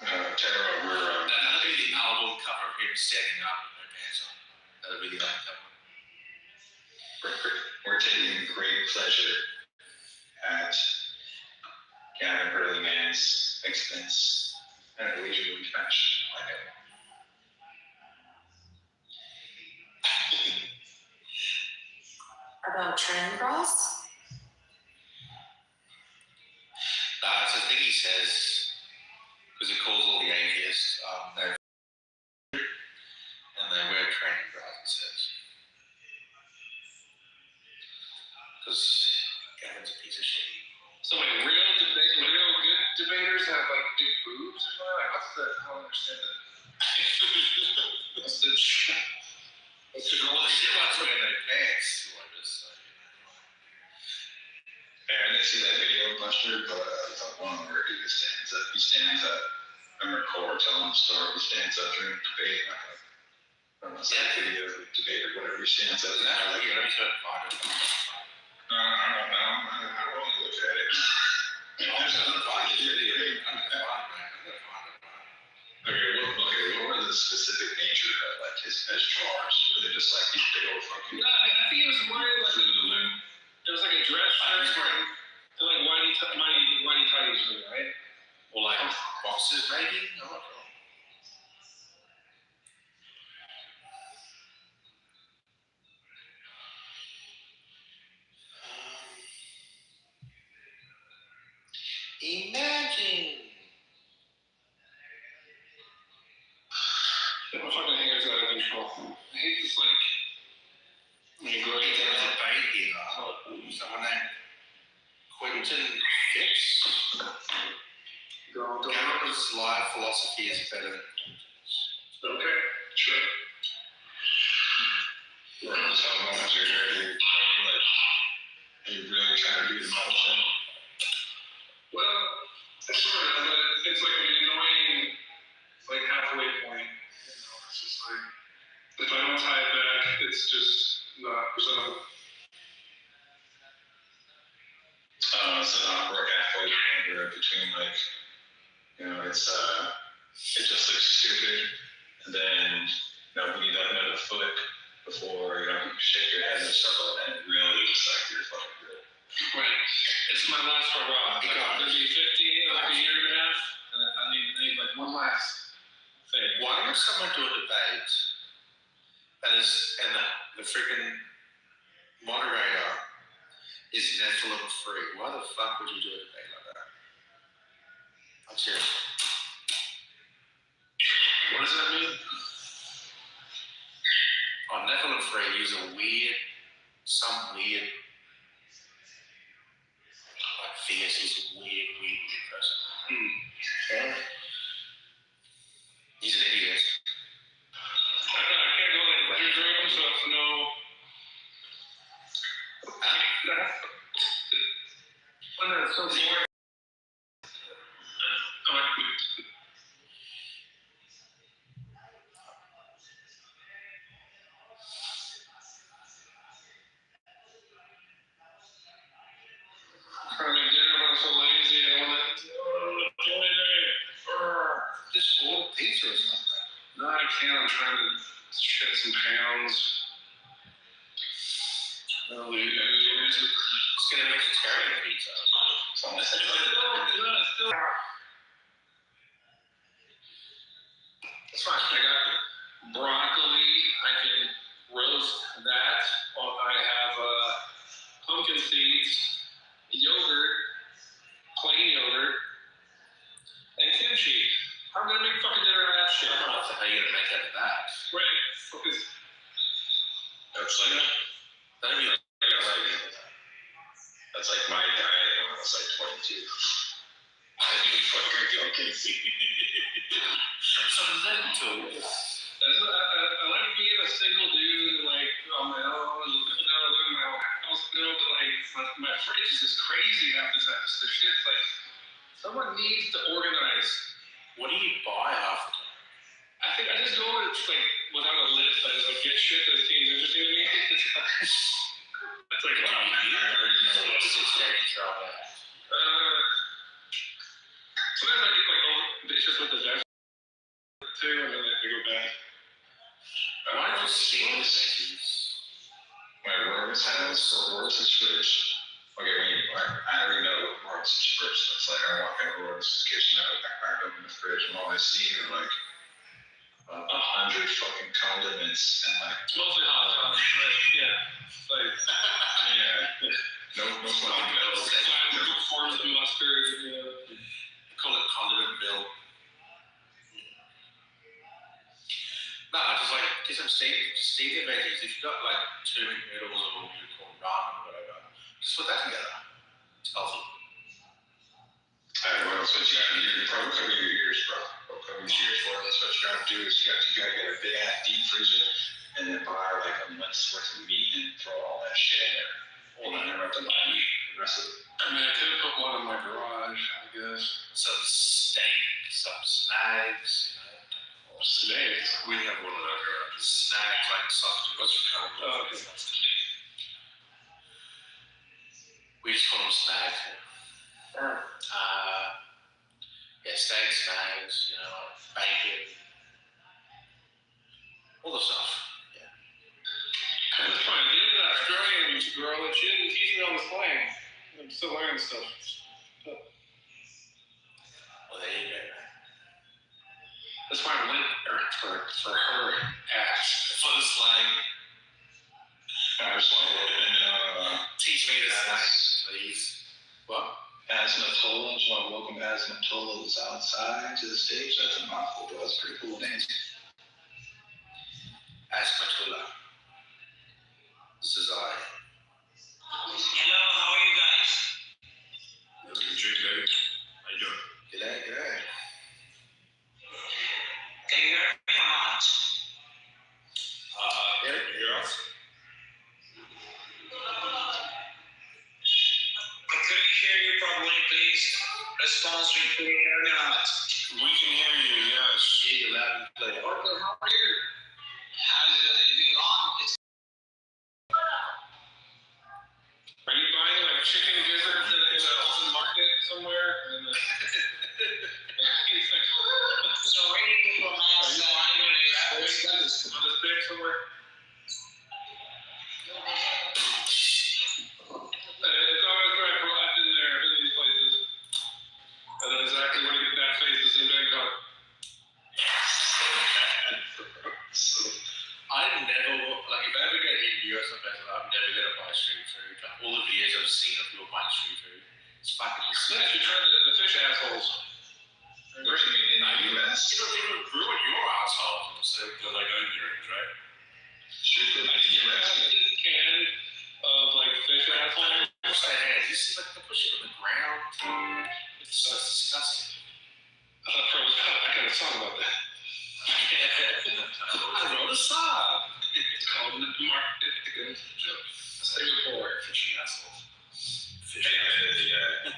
Tara, That'd be the album cover of him standing up with no pants on. That'd be the album cover. we're taking great pleasure at Gavin Hurleyman's expense in a leisurely fashion. Like it. About training bras? That's the thing he says, because he calls all the atheists, and they wear training bras, he says. Because Gavin's a piece of shit. So like real good debaters have like big boobs or something? Like, what's the, I don't understand that. What's the Well, the shit ones wear no pants, like this. Yeah, I didn't see that video, Buster, but the one where he stands up. I remember Cole telling him the story. He stands up during the debate. I don't know, it's like a video of the debate or whatever. He stands up. I don't know. I don't know. I don't want to look at it. I'm just gonna find this video. I'm gonna find it. Okay, what were the specific nature of like his charge? Were they just like these big old fucking? No, I think it was wearing like it was like a dress shirt and like whitey tighties, right? Or like boxes, maybe? I don't know. Imagine. My fucking hair's out of control. I hate this like when you grow It's your a hair. debate here. Someone named Quentin Fitz. Gavin's life philosophy is better than Okay, sure. Or those moments where you're like, are you really trying to do the motion? Well, sort of, but it's like an annoying like halfway point. You know, it's just like if I don't tie it back, it's just not presentable. It's an awkward halfway point where between like, you know, it just looks stupid, and then when you don't know the foot before, you shake your head and stuff like that, it really looks like you're fucking good. Right. It's my last hurrah. I'm going to be 50 in like a year and a half, and I need like one last thing. Why would someone do a debate and the freaking moderator is Nephilim free? Why the fuck would you do a debate like that? I'm serious. What does that mean? Oh, Nephilim free is some weird, like fierce, he's a weird person. Yeah. He's an idiot. I can't go like Jim's room, so it's no. Oh, no, it's so boring. Trying to make dinner, but I'm so lazy. I want to join it. Just order pizza or something. No, I can't. I'm trying to shed some pounds. It's gonna make vegetarian pizza. That's fine. I got broccoli. I can roast that. I have pumpkin seeds, yogurt, plain yogurt, and kimchi. How am I gonna make fucking dinner out of that shit? I don't know how you're gonna make that of that. Right. Focus. That's like, that's like my diet when I was like 22. I didn't fucking pumpkin seed. So does that do? I like being a single dude, like on my own, living in my own house, but like my fridge is just crazy half the time. So shit's like, someone needs to organize. What do you buy half the time? I think I just go over like without a list. I just like get shit that seems interesting to me. It's like, wow, What's your standing trouble? sometimes I get like old dishes with the vegetables too, and then they go back. Why don't you steam the veggies? My room's house, Royce's fridge. Okay, I already know Royce's fridge. It's like I walk into Royce's kitchen, I back open the fridge, and all I see are like 100 fucking condiments and like Mostly hot sauce, but yeah. It's like, no fucking milk. Forms of mustard, you know. They call it condiment milk. No, just like get some steamed veggies. If you've got like turmeric noodles or you call ramen or whatever, just put that together. It's healthy. Alright, what else? What you gotta do? You probably cover your ears, bro. Cover your ears. What else? What you gotta do is you gotta get a big ass deep freezer and then buy like a month's worth of meat and throw all that shit in there. And then never have to buy meat the rest of it. I mean, I could put one in my garage, I guess. Some steak, some snags, you know. Snakes. We have one in our garage. Snags like sausage. What's your kind of Okay. We just call them snags. Yeah, steak, snags, you know, bacon, all the stuff. Yeah. That's fine. Get into that Australian girl and she didn't teach me all the slang. I'm still learning stuff. Well, there you go. That's why I went for her ass. For the slang, I just want to teach me the slang, please. What? Asmatola, just want to welcome Asmatolas outside to the stage. That's a mouthful, but that's a pretty cool name. Asmatullah. This is I. Hello, how are you guys? Good drink, baby. How you doing? G'day. Can you hear me or not? Yeah, you're off. I couldn't hear you properly. Please respond to me. Can you hear me or not? We can hear you, yes. Yeah, you're loud and clear. Arthur, how are you? How's everything on? Are you buying like chicken gizzards in an open market somewhere? And it's like, Sorry for my on the stick somewhere? It's always that's It'll ruin your household. So they're like onions, right? should put I think you have this can of like fish asshole. What's that head? You see, like, they push it on the ground. It's disgusting. I got a song about that. I wrote a song. It's called the market. That's like before fishing assholes. Fish yeah.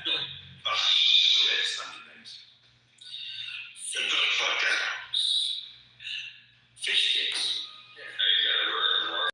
Oh shit. Shut the fuck out. Fish sticks. Hey, you gotta work.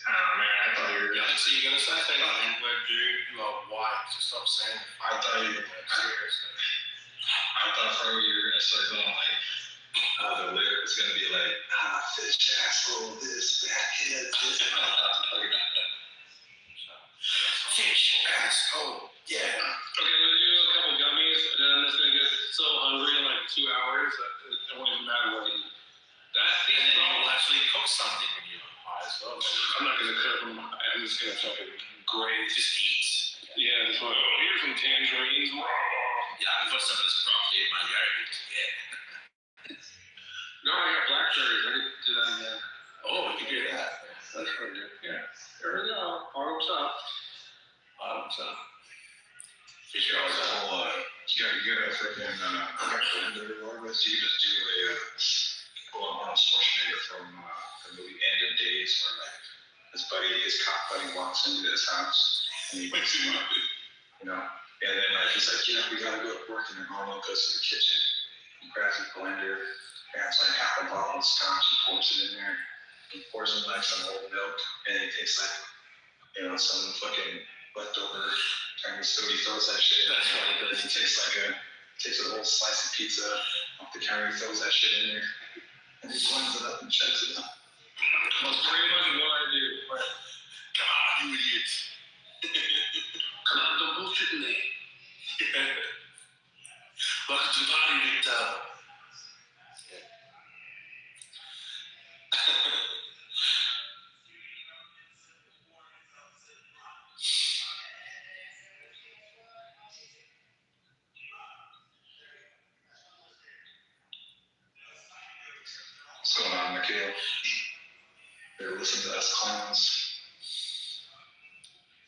Oh man, I thought you were gonna. So you're gonna start saying, "But dude, you are white." So stop saying it. I thought you were. I thought for you were gonna start going like, the lyric was gonna be like, fish asshole, this, that, head, this. Fish asshole. Yeah. Okay, I'm gonna do a couple gummies, and then I'm just gonna get so hungry in like 2 hours that it won't even matter what I eat. And then you'll actually cook something when you're high as well. I'm not gonna cook them. I'm just gonna fucking Great, just eat. yeah. Just like, oh, here's some tangerines. Yeah, I put some of this broccoli in my yogurt. Yeah. No, I got blackberries. I could do that again. Oh, you can do that. That's pretty good. Yeah. There we go. Bottoms up. Bottoms up. Fish You rolls up. gotta freaking, blender or this. You just do Arnold Schwarzenegger from the movie End of Days, where like his cop buddy walks into his house and he wakes him up, and then like he's like, yeah, we gotta go to work, and then Arnold goes to the kitchen, he grabs his blender, grabs like half a bottle of scotch and pours it in there, and pours in like some old milk, and he takes like, some fucking leftover Chinese food, he throws that shit in. That's what he does. He takes a whole slice of pizza off the counter, he throws that shit in there, and he blends it up and checks it out. That's pretty much what I do. But Come on, you idiot. Come on, don't bullshit me. Welcome to the party, Victor. What's going on, Nikhil? Better listen to us clowns.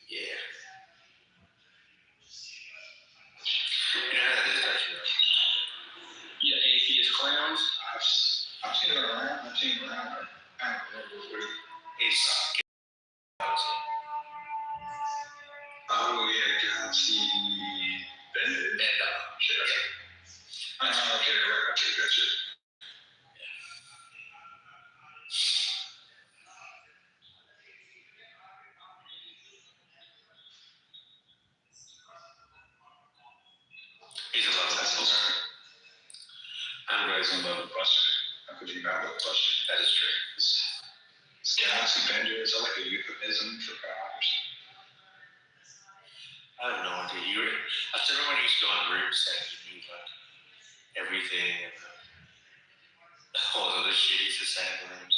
Yeah. Yeah, that is actually right. yeah, atheist clowns. I've seen it around. I've seen it around. I don't know what it was. It's Oh yeah, God, see Bennett. Shit. Okay, right. Okay, gotcha. he's a lot of assholes. Everybody's in love with Buster. How could you not love Buster? That is true. Is Galaxy Bender, is that like a euphemism for God or something? I have no idea. I still remember when you used to go on groups and you knew like everything and all the other shit used to say in the rooms.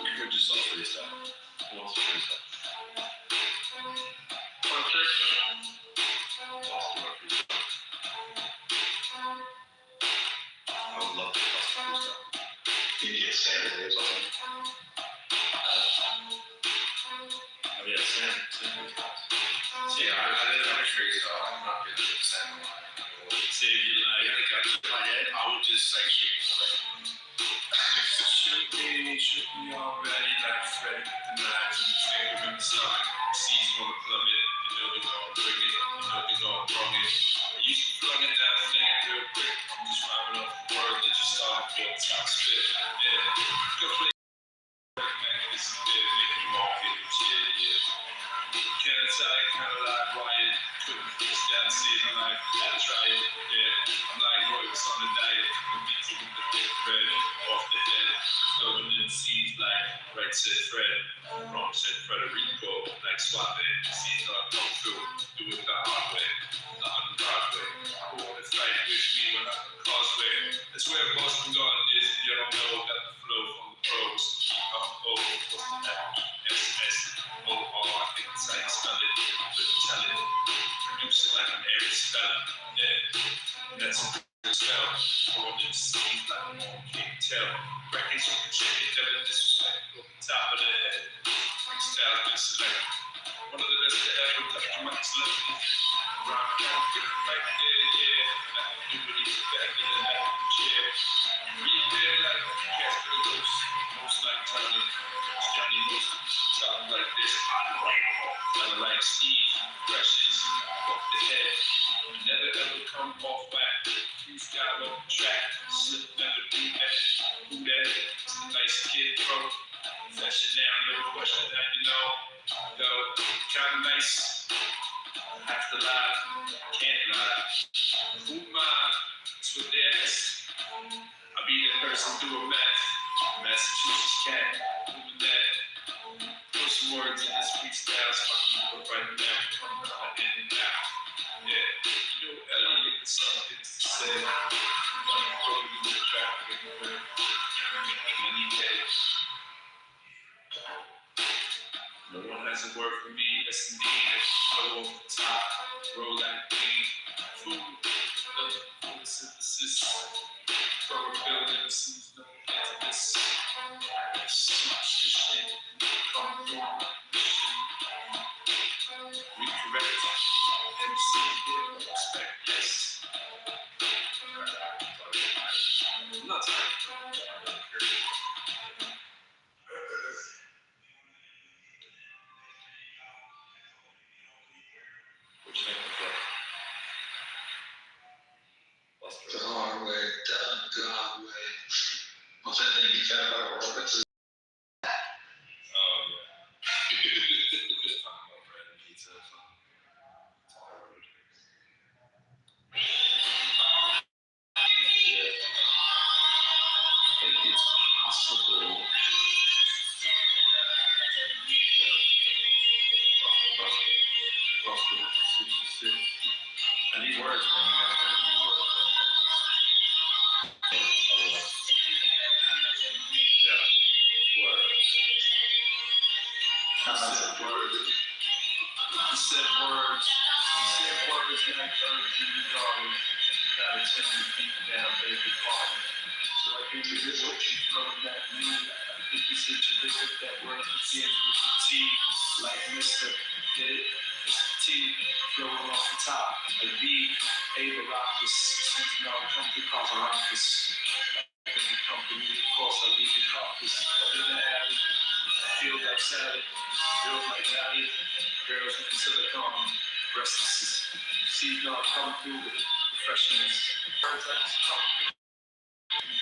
You could just all free stuff. Who wants to do stuff? I would love to do stuff. You get Saturday or something. Oh yeah, Sam. See, I didn't have a tree, so I'm not good at Sam. See, if you like, I got in my head, I would just say shake me already. Shoot me already, like Freddy with the knives and the finger in the stomach. Seas wanna plumb it, you know they gon' bring it, you know they gon' brung it. You should plug it down, fling it real quick. I'm just rhyming up the word that you started for the top spit. Yeah, go play. Man, this is dead, make you all fit, yeah, yeah. Can I that's how I kind of like riot. Couldn't fix that scene, I'm like, gotta try it. Yeah, I'm like Roy was on a diet. The beats with the thick bread off the head. Flowing in seas like right said Fred, wrong said Frederico. Like swap it, seas not come through. Do it the hard way, the Broadway. Who wanna fight with me when I'm on Causeway? That's where Boston Garden is. If you don't know, got the flow from the pros. I think it's how you spell it. Couldn't tell it. Produce it like I'm Aries spelling. Yeah, that's a good spell. Throwing in seas like I'm on can't tell. Records you can check it, devil disrespect. Open top of the head. Freestyle good select. One of the best to ever touch the mic selected. Round count, right there, yeah. Do what he's back in the night of the chair. Read there like Casper the Ghost. Most like Tony. Johnny Moose. Talking like this. Kind of like Steve. Brushes off the head. Never ever come off whack. Freestyle off the track. Slip never do that. Who that? It's a nice kid, bro. Fashion now, no question that you know. Yo, kinda nice. Have to lie. Can't lie. Who mind? That's what they ask. I be the person doing math. Massachusetts cat. Doing that. Put some words in this freestyle. Fucking up right now. Come out in and out. Yeah. You know, Elliot, something to say. Going to the traffic. Many days. No one has a word for me, yes indeed. Flow off the top, roll like weed. Food, photosynthesis. Throw a building, seems no end to this. Shit, come through. Recorrect, MC, respect, yes. Not time. What you think of that? The hard way, done the hard way. What's that thing you said about Roberts? Oh, yeah. Just talking about bread and pizza or something. That's all I wrote. Yeah. I think it's possible. Buster 66. I need words, man. You guys gotta need words, man. Yeah. Words. I said words. He said words. He said words like birds in the garden. Gotta tell me deep down, baby, pardon. So I think you did what you thrown at me. I think you said you look at that word begins with the T. Like Mr. Get it? Mr. T. Flowing off the top. A B. A the rockers. Season all country cause a rockers. Like the company, of course, I leave the carcass. Up in the alley. Feel like salad. Feel like valley. Girls with the silicone. Restlessness. Season all come through with freshness. Birds like this come through.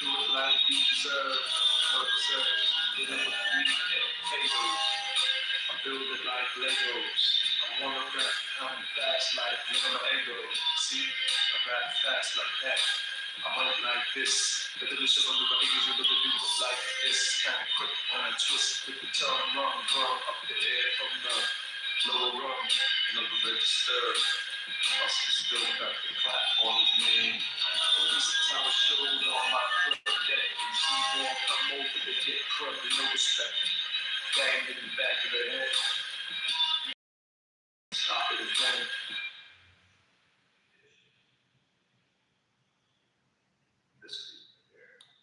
Do it like you deserve. No deserve. It ain't me and potatoes. I build it like Legos. I wanna rap, come fast like little ego. See, I rap fast like that. I hunt like this. The delicious of the behaviors you look at do it like this. Kinda quick when I twist with the tongue, run, up the air from the lower rung. Never register. Must be still got the clap on his name. At least the time I showed on my club deck. You see more come over, they get crud with no respect. Banged in the back of their head. Stop it again.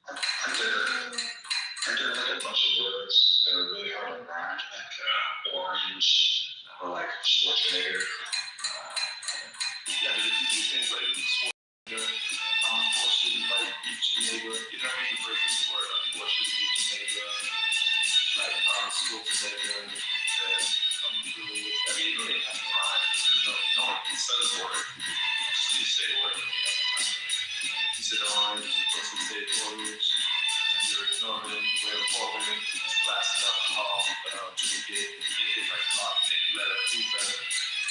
I did like a bunch of words that are really hard to rhyme, like orange or like Schwarzenegger. Yeah, but if you do things like Schwarzenegger, unfortunately, like each neighbor, you know what I mean? Versus the word unfortunately, each neighbor, like Schwarzenegger, come through. I mean, you don't have to rhyme. No one says the word. Just say the word. You said orange, the person said orange. You're ignoring the way of pouring, glass of alcohol, drink it, like hot, make it better, food better.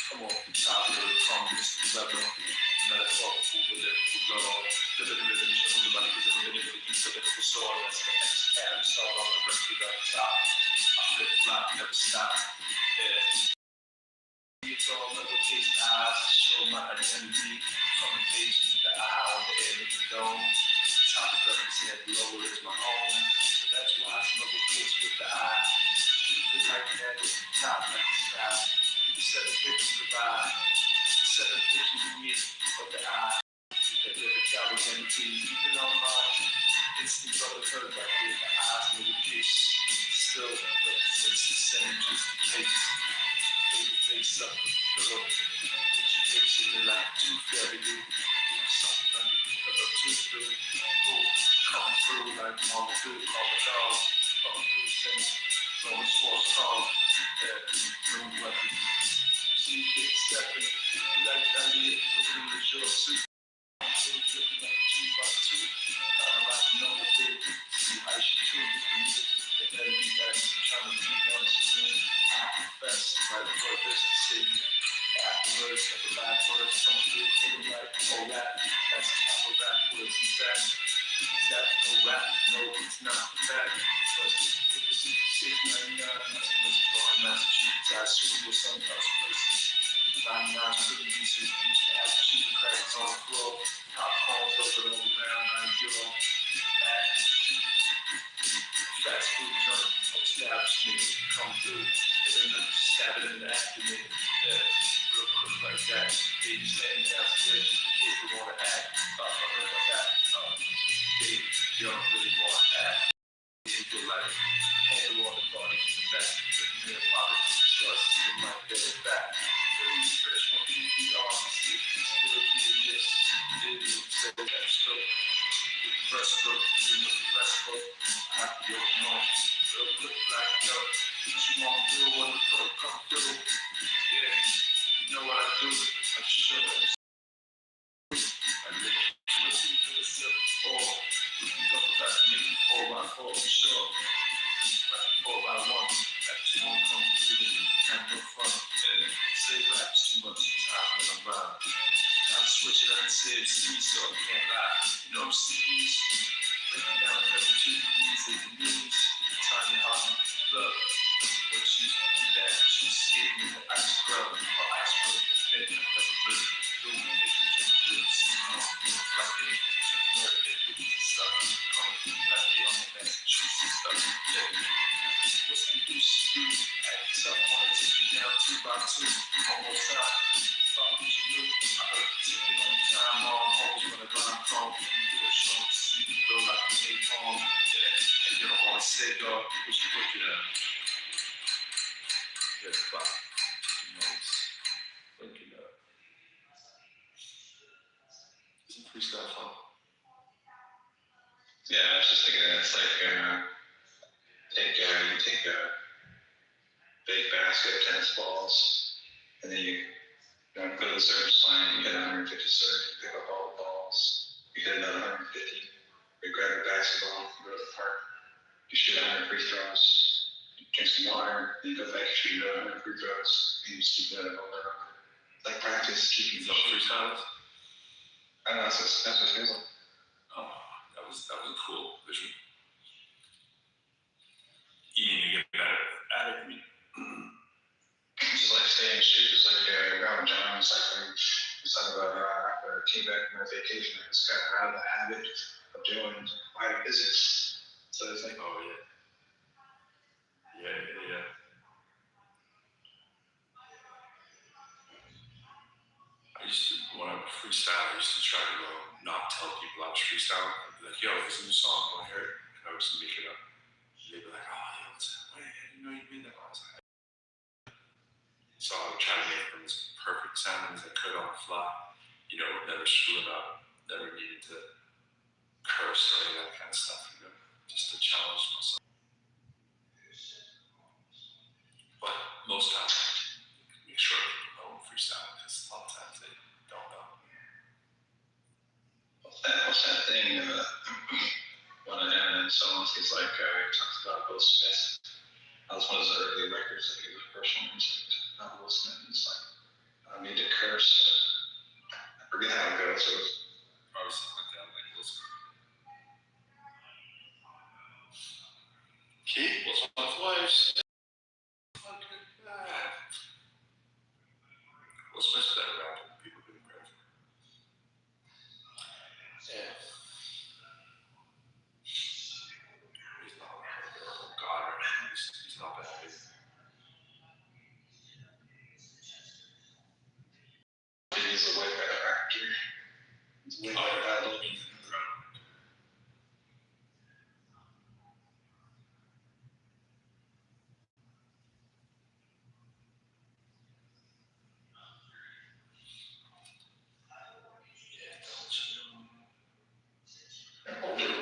Come on, top of the Mr. Clever, metaphorical, lyrical love. Living show everybody because everybody needs to keep the lyrical soul. That's the X-Cab, so on the record up top. I flip flop, never stop. Yeah. It's all lowercase eyes to show my identity. From invasion, the eye on the end of the dome. Top represent, lower is my home. So that's why I smuggle kids with the eye. Keep it like that, top like the sky. The 7 pictures provide. The 7 pictures of me, of the eye. That lyrical identity, even on my instant brotherhood, right here, the eyes and the kiss. Still represents the same, just the case. Face up, pillow. Put your face in the light, too fairy. Do something under the pillow, too through. Oh, come through like mama do, call the dog. Come through, sing, no sports call. No weapon. See, kids stepping, like that, looking at your suit. Looking like 2 by 2. Kinda like no big. See, I should too, the music, the LBS, trying to keep on the screen. Best, right before this to see you. Afterwards, like the backwards, come through, hitting like, oh rap, that's camel backwards, is that no rap? No, it's not that. But if it's 699, Massachusetts, Massachusetts, I assume with some else places. 99 pretty decent, used to have the chicken crackers on the floor, popcorn over on the ground, 9 euro. Fast food joint, establishment, come through, hit another, stab it in the abdomen, real quick like that. Baby standing downstairs, just the kids who wanna act. I heard about that. Baby, you don't really wanna act. People like handle all the bodies in the back. Looking at politics, trust, you might get it back. Really fresh from PPR, see if you still curious. Did you say that stroke? With the breaststroke, with the breaststroke. I feel more, real quick like yo. What you wanna do when the pro come through? Yeah, you know what I do? I show them. I listen to the 7-4. We can talk about maybe 4x4 for sure. Like 4x1. That you won't come through it. Have no fun. Say raps too much time when I'm around. I switch it up and say it's C, so I can't lie. You know I'm C's. Breaking down every 2 E's and the knees. Tiny heart in the club. What you do that, you skating in the ice club. Or ice club in the head. I never really do it. They can drink real sea. Like they drink more than they do and stuff. Coming through like they on the Massachusetts stuff. Yeah. What's the use to do? Act tough, wanna take you down 2 by 2. One more time. Thought what you knew. I heard you taking on the time on. Always when I rhyme from. You do a show, sleep, feel like a napalm. Yeah. And you don't wanna say, dog, what you looking at? Get the clock. Taking notes. Waking up. Some freestyle fun. Yeah, I was just thinking it's like, you take a big basket of tennis balls, and then you go to the service line, you get 150 serve, you pick up all the balls, you get another 150, you grab a basketball, you go to the park, you shoot 100 free throws, you drink some water, then you go back and shoot another 100 free throws, and you just keep doing it over and over. Like practice, keeping Some freestyles. I don't know, that's what it feels like. Oh, that was a cool vision. Eating to get better at it. Just like staying in shape, it's like Robert John, it's like when he's talking about after I came back from my vacation, I was kind of out of the habit of doing minor visits. So it's like, Oh yeah. Yeah. When I would freestyle, I used to try to not tell people I was freestyling. I'd be like, yo, this is a new song, I want to hear it. And I would just make it up. And they'd be like, oh, yo, what's that? Wait, I didn't know you made that. I was like, so I would try to make them as perfect sounding as I could on the fly. You know, never screw it up, never needed to curse or any of that kind of stuff, you know, just to challenge myself. But most times, make sure people know I'm freestyling because a lot of times they don't know. what's that thing, one of Eminem's songs, he's like, he talks about Will Smith. That was one of his early records, like it was the first one, he's like, not Will Smith, he's like, he's a way better actor. He's a way better dialogue.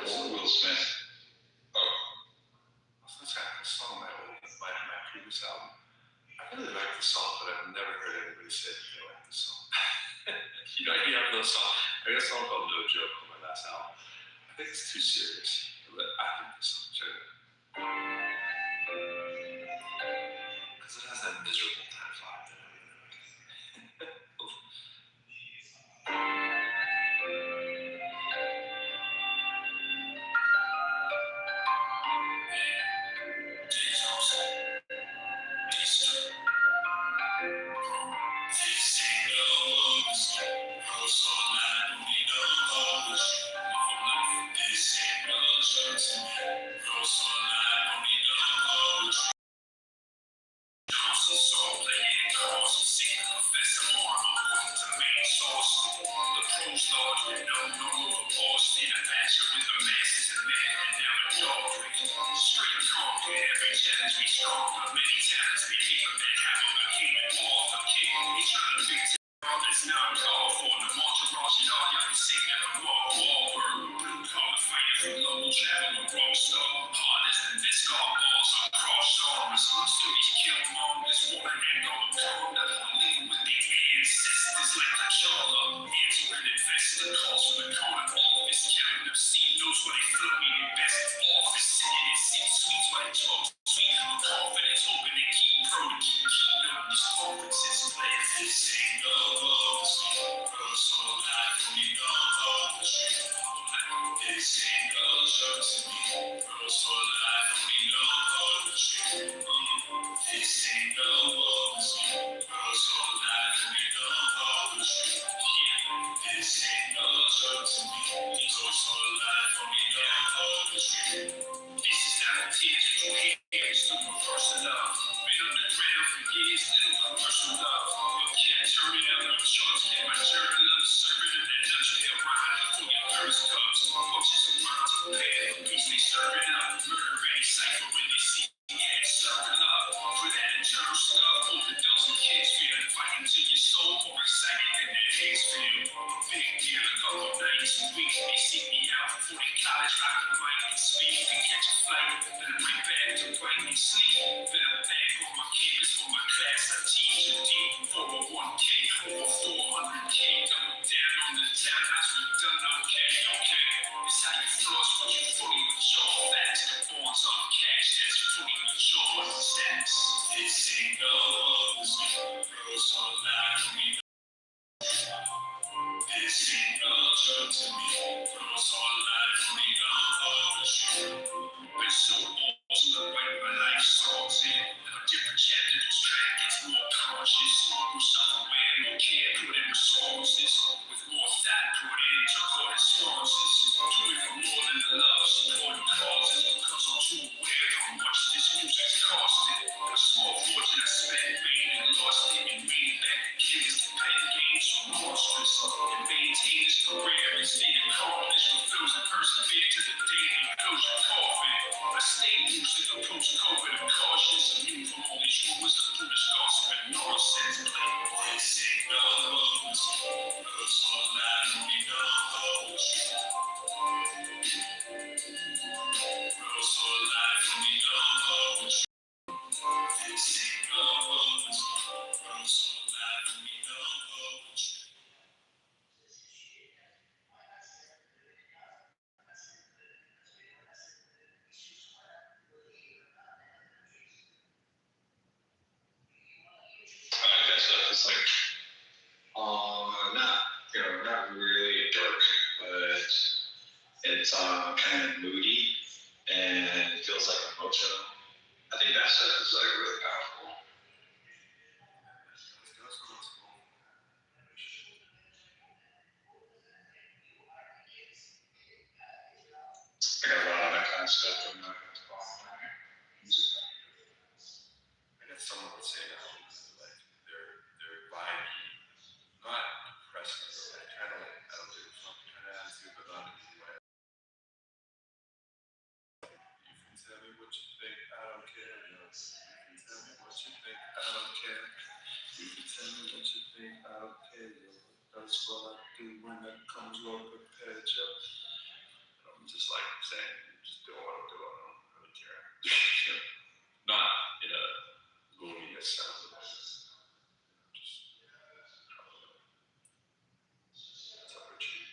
Old Will Smith. Oh, I was gonna say I saw my previous album. I really like the song, but I've never heard anybody say that they like the song. You have those songs. I got a song called No Joke on my last album. I think it's too serious, but I think the song. Check it out. Because it has that miserable kind of vibe that I really like. Not really dark, but it's kind of moody and it feels like emotional. I think that stuff is like really powerful. I got a lot of that kind of stuff in my music. I guess someone would say that like they're vibey, not as well I do when it comes well prepared, Joe. I'm just like saying, just do what I'm doing. I don't really care. Not in a gloomy sense of it. Just, it's up to you.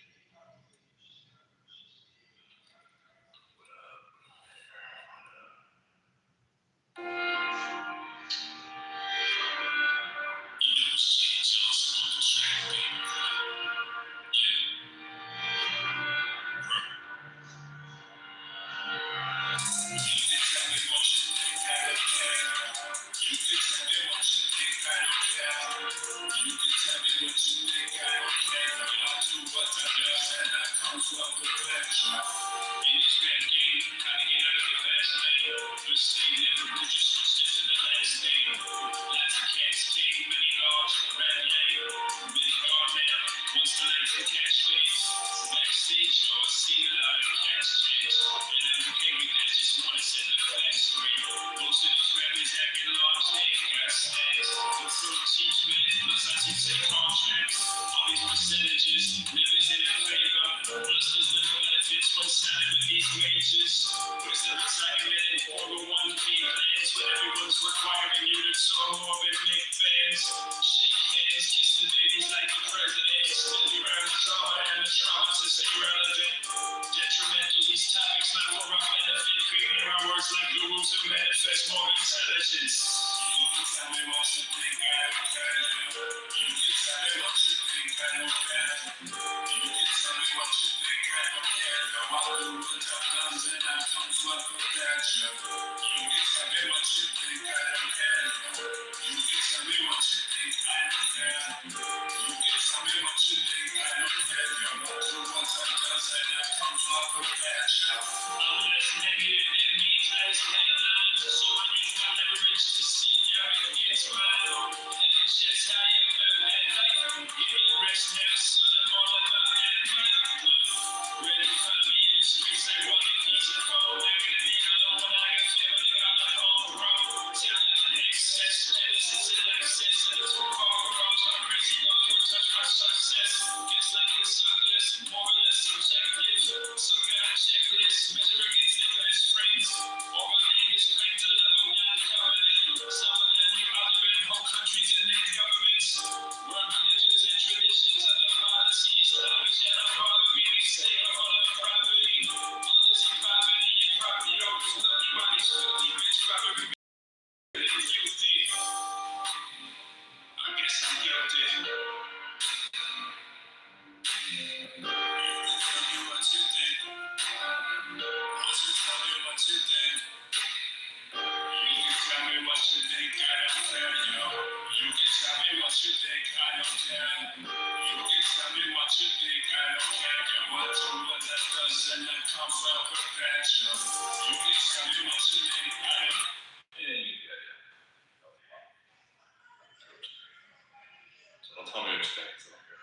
Don't tell me what you think. It's not good.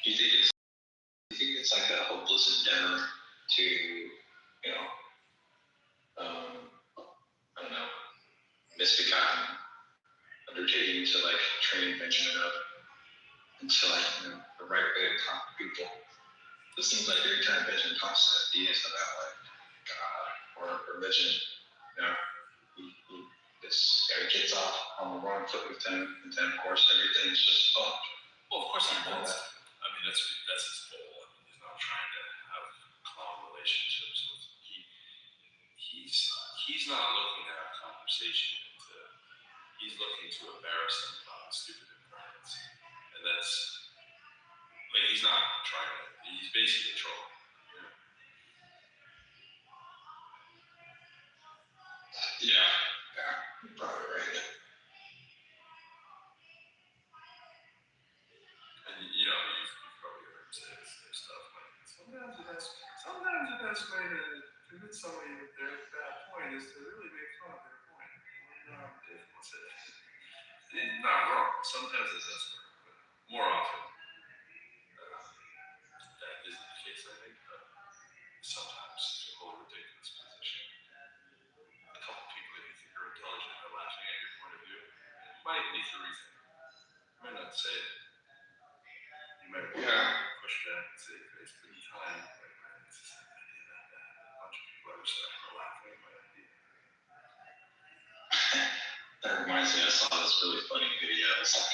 Do you think it's like a hopeless endeavor to, you know, I don't know, misbegotten undertaking to like train Benjamin up into like, you know, the right way to talk to people? It seems like every time Benjamin talks to ideas about like God or religion, you know, this guy gets off on the wrong foot with them, and then of course everything's just fucked. Well, of course he wants. I mean, that's his goal. I mean, he's not trying to have calm relationships with. He's not looking at a conversation into. He's looking to embarrass them about stupid ignorance, and that's like he's not trying to. He's basically trolling. Yeah, you're probably right. And you know, you've probably heard him say this stuff like sometimes the best way to convince somebody that their bad point is to really make fun of their point. It's not wrong. Sometimes it's best way, but more often that isn't the case. I push back and say, it's pretty time. Like, man, it's just like, I did that. A bunch of people are just like laughing at my idea. That reminds me, I saw this really funny video. It's like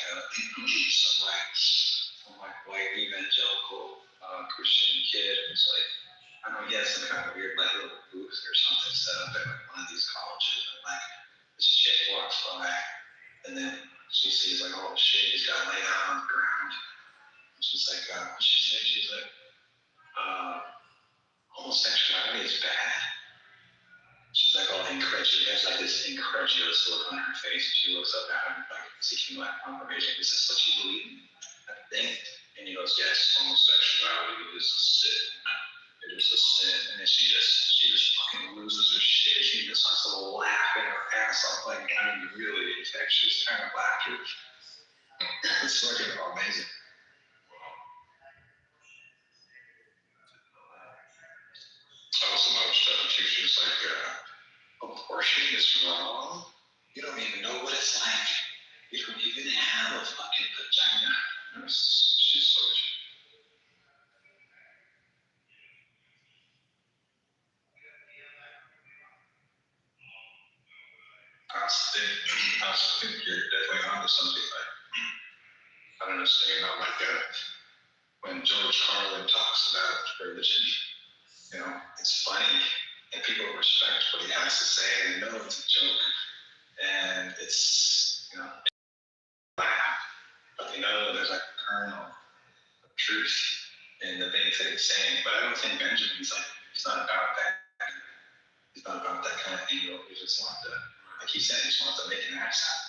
some white evangelical Christian kid. It's like, I don't know, he has some kind of weird like little booth or something set up at like one of these colleges. And like this chick walks by, and then she sees like, oh shit, he's got laid out on the ground. And she's like, what's she say? She's like, homosexuality is bad. She's like all incredulous. She has like this incredulous look on her face. She looks up at him like seeking like confirmation. Is this what you believe in? I think. And he goes, yes, homosexuality is a sin. It is a sin. And then she just fucking loses her shit. She just starts to laugh in her ass off, like I mean really infectious kind of laughter. It's fucking amazing. Also noticed too, she was like, abortion is wrong. You don't even know what it's like. You don't even have a fucking vagina. She's so. I also think you're definitely onto something. Like, I don't know, saying about like when George Carlin talks about religion, you know, it's funny and people respect what he has to say and they know it's a joke and it's, you know, laugh, but they know there's like a kernel of truth in the things that he's saying. But I don't think Benjamin's like, he's not about that. He's not about that kind of angle. He just wants to, like he said, he just wants to make an ass happen.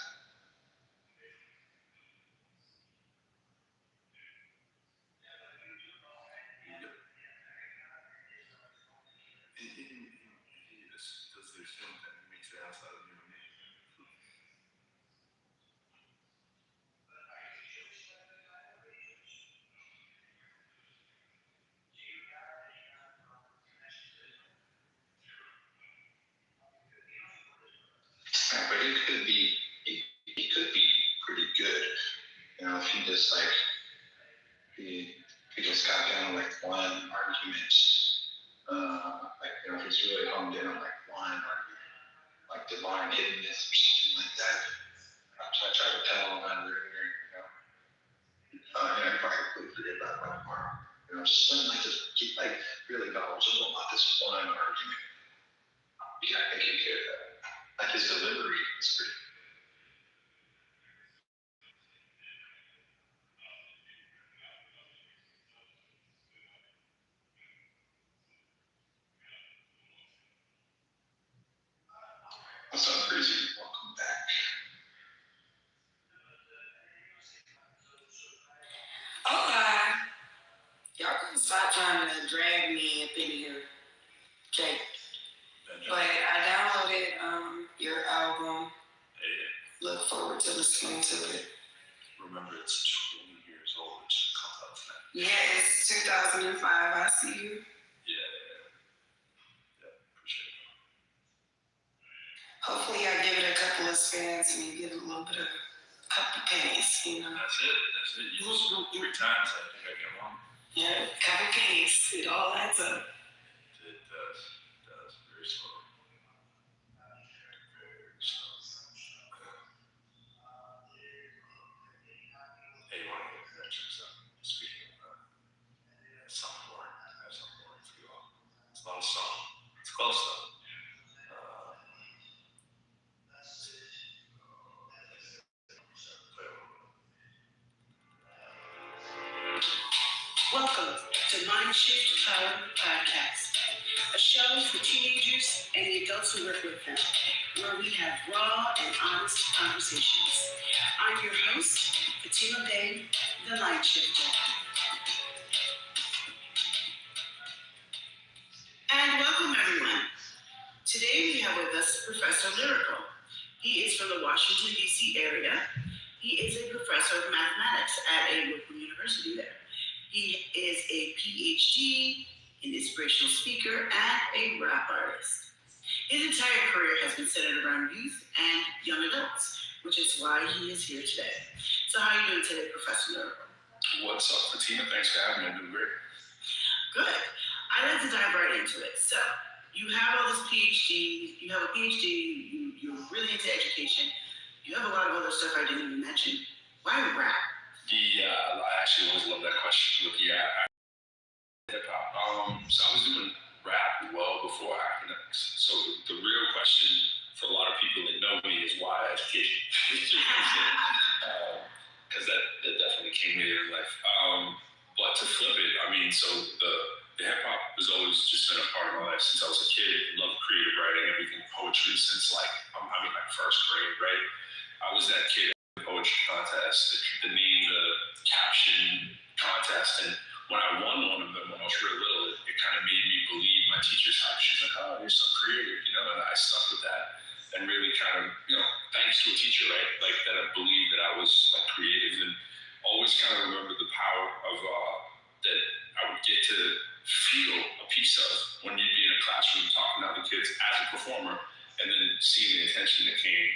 He just does this thing that makes the ass out of you and me. But he could be pretty good. You know, if he just like, he just got down on like one argument, like, you know, if he's really honed in on like one argument, like divine hiddenness or something like that. I try to tell him about it earlier, you know. I probably forget about that part. You know, just learn like to keep like really knowledgeable about this one argument. Yeah, I think he could. Like his delivery is pretty. What's up, crazy? Welcome back. Okay. Y'all can stop trying to drag me up in here. Okay. But I downloaded your album. Hey, Look forward to listening to it. remember it's 20 years old. It should come out tonight. Yeah, it's 2005. I see you. Yeah, appreciate it. Hopefully I give it a couple of spins and you give it a little bit of a couple pennies, you know. That's it. You just 3 times, I think I get one. Yeah, a couple pennies. It all adds up. It does. Very slow. Very slow. Hey, you want to get connections up? Speaking of something boring. I have something boring for you all. It's not a song. It's close though. Welcome to Mind Shift Power Podcast, a show for teenagers and the adults who work with them, where we have raw and honest conversations. I'm your host, Fatima Day, the Mind Shifter. And welcome, everyone. Today we have with us Professor Lyrical. He is from the Washington, D.C. area. He is a professor of mathematics at a local university there. He is a PhD, an inspirational speaker, and a rap artist. His entire career has been centered around youth and young adults, which is why he is here today. So how are you doing today, Professor Lyrical? What's what's up, Fatima? Thanks for having me. I'm doing great. Good. I'd like to dive right into it. So, you have all this PhD, you have a PhD, you're really into education, you have a lot of other stuff I didn't even mention. Why rap? I actually always love that question with hip hop. So I was doing rap well before academics. So the real question for a lot of people that know me is why education? Because that definitely came later in life. But to flip it, I mean, so the hip hop has always just been a part of my life since I was a kid. Loved creative writing, everything poetry since like first grade, right? I was that kid at the poetry contest, the name, the caption contest, and when I won one of them when I was real little, it kind of made me believe my teacher's hype. She's like, oh, you're so creative, and I stuck with that and really kind of, thanks to a teacher, right? Like that I believed that I was like creative and always kind of remembered the power of that I would get to feel a piece of when you'd be in a classroom talking to other kids as a performer and then seeing the attention that came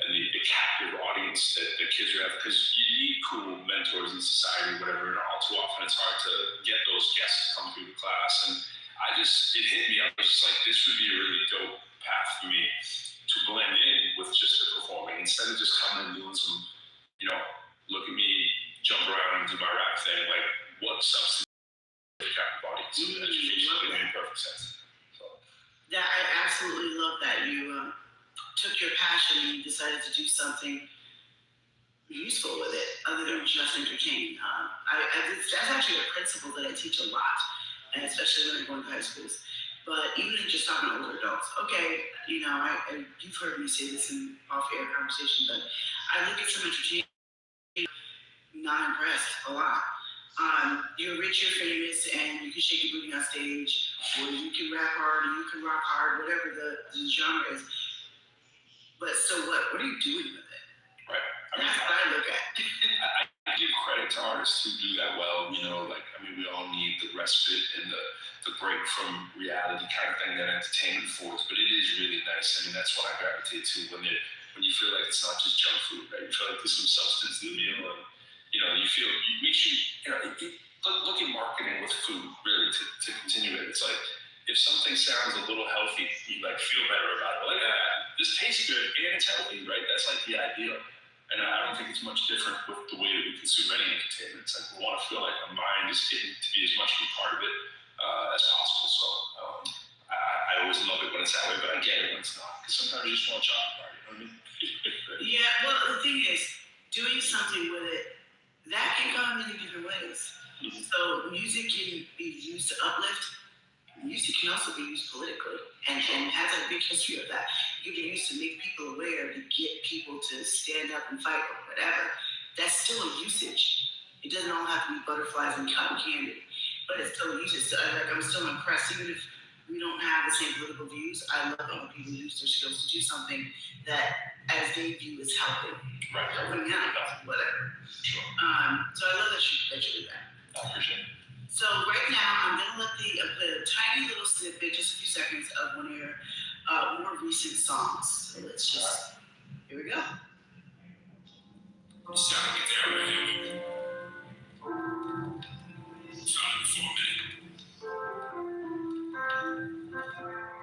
and the captive audience that the kids would have, because you need cool mentors in society, whatever, and all too often it's hard to get those guests to come through the class. And it hit me. I was just like, this would be a really dope path for me to blend in with just the performing instead of just coming and doing some, look at me, jump around and do my rap thing. Like, what substance captive audience in education? It made perfect sense. So. Yeah, I absolutely love that you took your passion and you decided to do something useful with it other than just entertain. That's actually a principle that I teach a lot, and especially when I go into high schools. But even just talking to older adults, okay, you've heard me say this in off-air conversation, but I look at some entertainment, not impressed a lot. You're rich, you're famous, and you can shake your booty on stage, or you can rap hard, or you can rock hard, whatever the genre is. But so what? What are you doing with it? Right. That's what I look at. I give credit to artists who do that well. We all need the respite and the break from reality kind of thing that entertainment affords. But it is really nice. That's what I gravitate to when you feel like it's not just junk food, right? You feel like there's some substance to the meal, and you feel it makes you look at marketing with food really to continue it. It's like if something sounds a little healthy, you like feel better about it. Like this tastes good and it's healthy, right? That's like the ideal. And I don't think it's much different with the way that we consume any entertainment. It's like we want to feel like our mind is getting to be as much of a part of it as possible. So I always love it when it's that way, but I get it when it's not. Because sometimes you just want a chocolate bar, you know what I mean? Yeah, well, the thing is, doing something with it, that can come in many different ways. Mm-hmm. So music can be used to uplift. Music can also be used politically and has a big history of that. You can use to make people aware, to get people to stand up and fight or whatever. That's still a usage. It doesn't all have to be butterflies and cotton candy, but it's still a usage. So, I'm still impressed, even if we don't have the same political views. I love it when people use their skills to do something that, as they view, is helping. Right. Helping out, whatever. Sure. So I love that you do that. I appreciate it. So right now, I'm going to let play a tiny little snippet, just a few seconds, of one of your more recent songs. So let's just, here we go. Just trying to get there right here. Trying for a minute.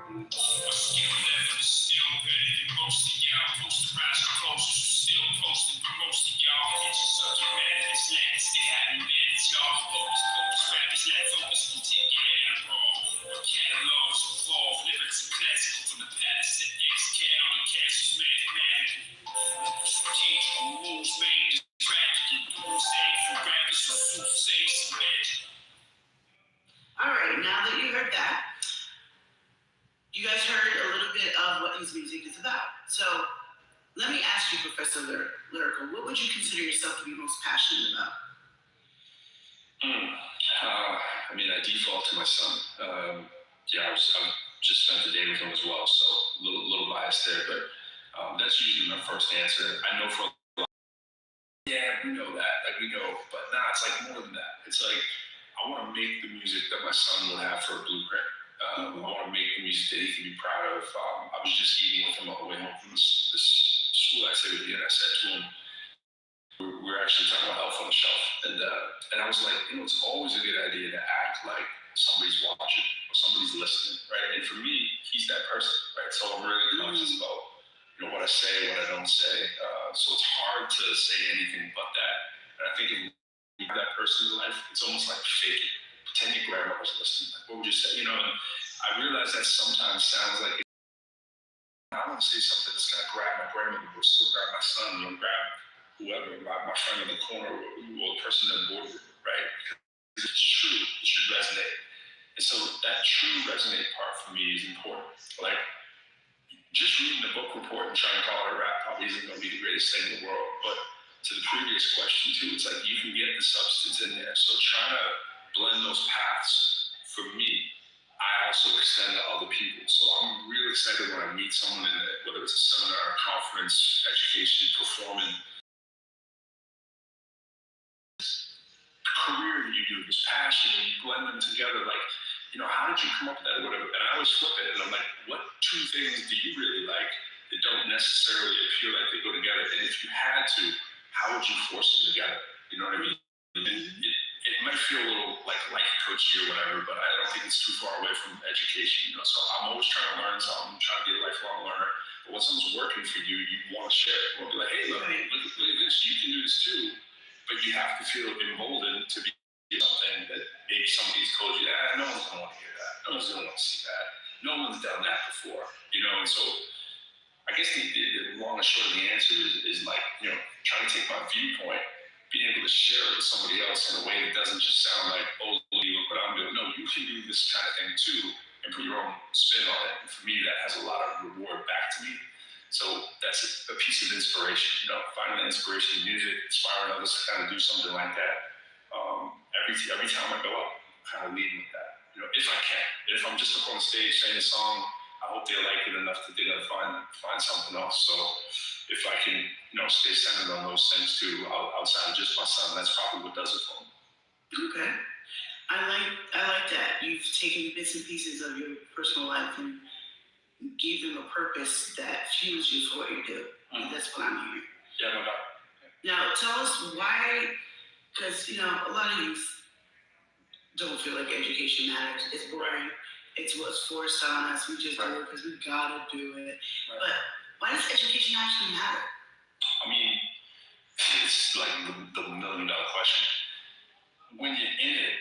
My skill level is still better than most of y'all. Posterize your closures, you still posting for most of y'all. Pictures of your madness, madness, still having madness, y'all. Focus, rappers, not focus, can take your head wrong. Our catalogs evolve, lyrics are classical from the past to X-Cal, the cash is mathematical. Strategical moves made is practical. Doomsday for rappers who soothsayers to magic. All right, now that you heard that, you guys heard a little bit of what his music is about. So let me ask you, Professor Lyrical, what would you consider yourself to be most passionate about? I default to my son. I just spent the day with him as well, so a little biased there, but that's usually my first answer. I know for a lot, we know that, we know, but it's like more than that. It's like I want to make the music that my son will have for a blueprint. I want to make the music that he can be proud of. I was just eating with him on the way home from this school activity, and I said to him, we were actually talking about Elf on the Shelf, and I was like, it's always a good idea to act like somebody's watching or somebody's listening, right? And for me, he's that person, right? So I'm really conscious about what I say, what I don't say. So it's hard to say anything but that. And I think if you have that person in life, it's almost like fake it. Pretend your grandmother's listening. Like, what would you say? And I realize that sometimes sounds like I want to say something that's going to grab my grandmother, but still grab my son, grab whoever, my friend in the corner, or the person on board with, right? Because it's true, it should resonate. And so that true resonate part for me is important. Like, just reading the book report and trying to call it a rap probably isn't going to be the greatest thing in the world. But to the previous question too, it's like you can get the substance in there. So trying to blend those paths, for me, I also extend to other people. So I'm really excited when I meet someone whether it's a seminar, conference, education, performing, career that you do, this passion, and you blend them together. Like, how did you come up with that or whatever? And I always flip it and I'm like, what two things do you really like that don't necessarily appear like they go together? And if you had to, how would you force them together? You know what I mean? It might feel a little like life coachy or whatever, but I don't think it's too far away from education. So I'm always trying to learn something, trying to be a lifelong learner. But when something's working for you, you want to share it. Or be like, hey, look at this, you can do this too. But you have to feel emboldened to be something that maybe somebody's told you that no one's going to want to hear that. No one's going to want to see that. No one's done that before, And so I guess the long and short of the answer is like, trying to take my viewpoint, being able to share it with somebody else in a way that doesn't just sound like, oh, look what I'm doing. No, you can do this kind of thing too and put your own spin on it. And for me, that has a lot of reward back to me. So that's a piece of inspiration, finding the inspiration in music, inspiring others to kind of do something like that. Every time I go up, I'm kind of leading with that, if I can. If I'm just up on the stage saying a song, I hope they like it enough that they're going to find something else. So if I can, stay centered on those things too, outside of just my son, that's probably what does it for me. Okay. I like that. You've taken bits and pieces of your personal life and give them a purpose that fuels you for what you do. That's what I'm hearing. Yeah, no doubt. Now, tell us why, because, a lot of youth don't feel like education matters. It's boring. It's what's forced on us. We just do it because we gotta do it. Right. But why does education actually matter? I mean, it's like the $1 million question. When you're in it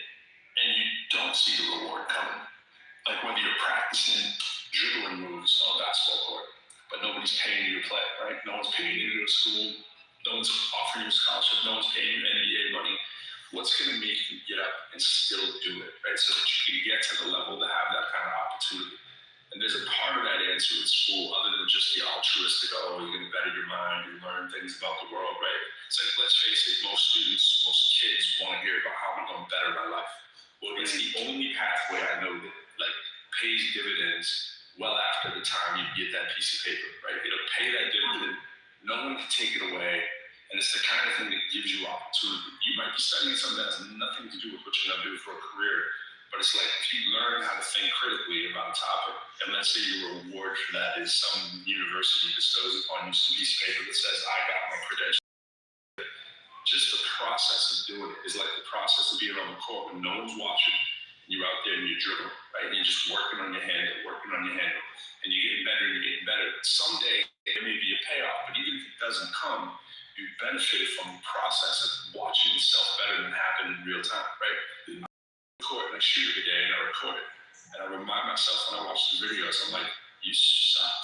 and you don't see the reward coming, like whether you're practicing dribbling moves on a basketball court, but nobody's paying you to play, right? No one's paying you to go to school. No one's offering you a scholarship. No one's paying you NBA money. What's going to make you get up and still do it, right? So that you can get to the level to have that kind of opportunity. And there's a part of that answer in school, other than just the altruistic, you're going to better your mind, you learn things about the world, right? It's like, let's face it, most students, most kids want to hear about how I'm going to better my life. Well, it's the only pathway I know that pays dividends well after the time you get that piece of paper, right? It'll pay that dividend. No one can take it away. And it's the kind of thing that gives you opportunity. You might be studying something that has nothing to do with what you're going to do for a career, but it's like if you learn how to think critically about a topic, and let's say your reward for that is some university bestows upon you some piece of paper that says, I got my credential. Just the process of doing it is like the process of being on the court when no one's watching. You're out there and you're dribbling, right? And you're just working on your handle, and you're getting better and you're getting better. Someday there may be a payoff, but even if it doesn't come, you benefit from the process of watching yourself better than happen in real time, right? I record and I shoot every day and I record it. And I remind myself when I watch the videos, I'm like, you suck.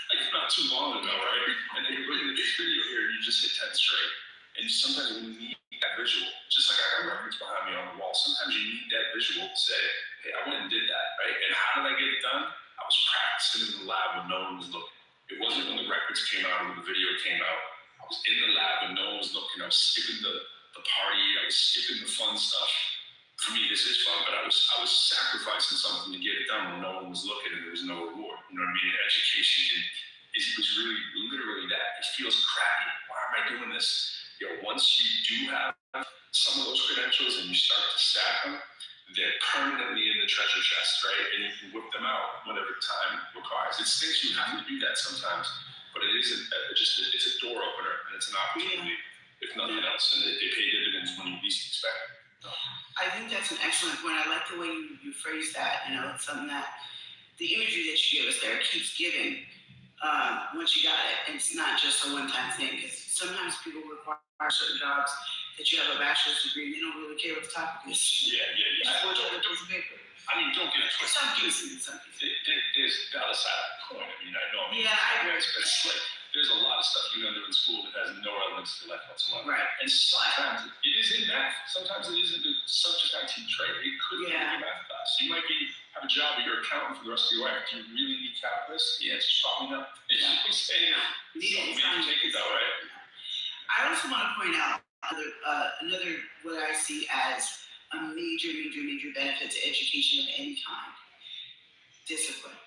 Like not too long ago, right? And then you're looking at this video here and you just hit 10 straight. And sometimes we need that visual. Just like I got records behind me on the wall. Sometimes you need that visual to say, hey, I went and did that, right? And how did I get it done? I was practicing in the lab when no one was looking. It wasn't when the records came out or when the video came out. I was in the lab when no one was looking. I was skipping the party. I was skipping the fun stuff. For me, this is fun, but I was sacrificing something to get it done when no one was looking and there was no reward. You know what I mean? Education was really literally that. It feels crappy. Why am I doing this? Once you do have some of those credentials and you start to stack them, they're permanently in the treasure chest, right? And you can whip them out whenever time requires. It stinks you have to do that sometimes, but it isn't it's a door opener and it's an opportunity. if nothing else, and they pay dividends when you least expect it. I think that's an excellent point. I like the way you phrase that. You know, it's something that the imagery that you give us there keeps giving once you got it. And it's not just a one-time thing, because sometimes people require certain jobs that you have a bachelor's degree and they don't really care what the topic is. Yeah. I mean, don't get it twisted. Some cases. There's the other side of the coin. I mean, I know. Yeah, I agree. But it's like, there's a lot of stuff you learn in school that has no relevance to life whatsoever. Right. And sometimes it is in math. Sometimes it isn't the subject IT trade. It could be in a math class. You might have a job, but you're an accountant for the rest of your life. Do you really need calculus? The answer's probably no. You know what I'm saying? Take it though, right? I also want to point out another what I see as a major benefit to education of any kind: discipline.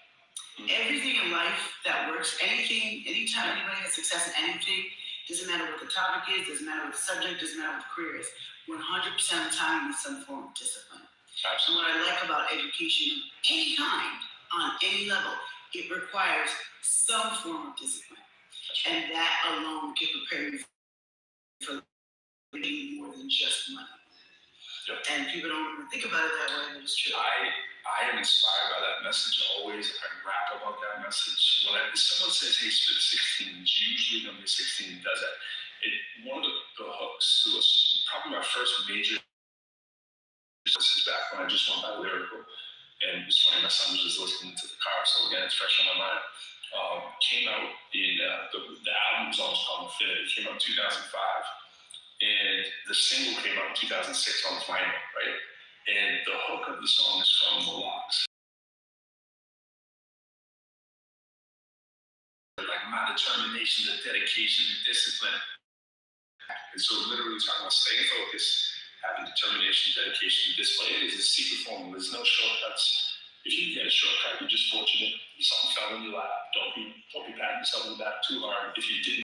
Everything in life that works, anytime anybody has success in anything, doesn't matter what the topic is, doesn't matter what the subject, doesn't matter what the career is, 100% of the time you need some form of discipline. Absolutely. And what I like about education of any kind, on any level, it requires some form of discipline. And that alone can prepare you for getting more than just money. Yep. And people don't even think about it that way, but it's true. I am inspired by that message always. I rap about that message. If someone says, hey, spit 16, it's usually number 16 does that. One of the hooks to us, probably my first major, this is back when I just went by lyrical. And it's funny, my son was just listening to the car, so again, it's fresh on my mind. Came out in, the album was almost called Infinity. It came out in 2005. And the single came out in 2006 on vinyl, right? And the hook of the song is from The Locks. Like my determination, the dedication, the discipline. And so literally talking about staying focused, having determination, dedication, display. It is a secret formula. There's no shortcuts. If you get a shortcut, you're just fortunate. Something fell in your lap. Don't be patting yourself on the back too hard. If you didn't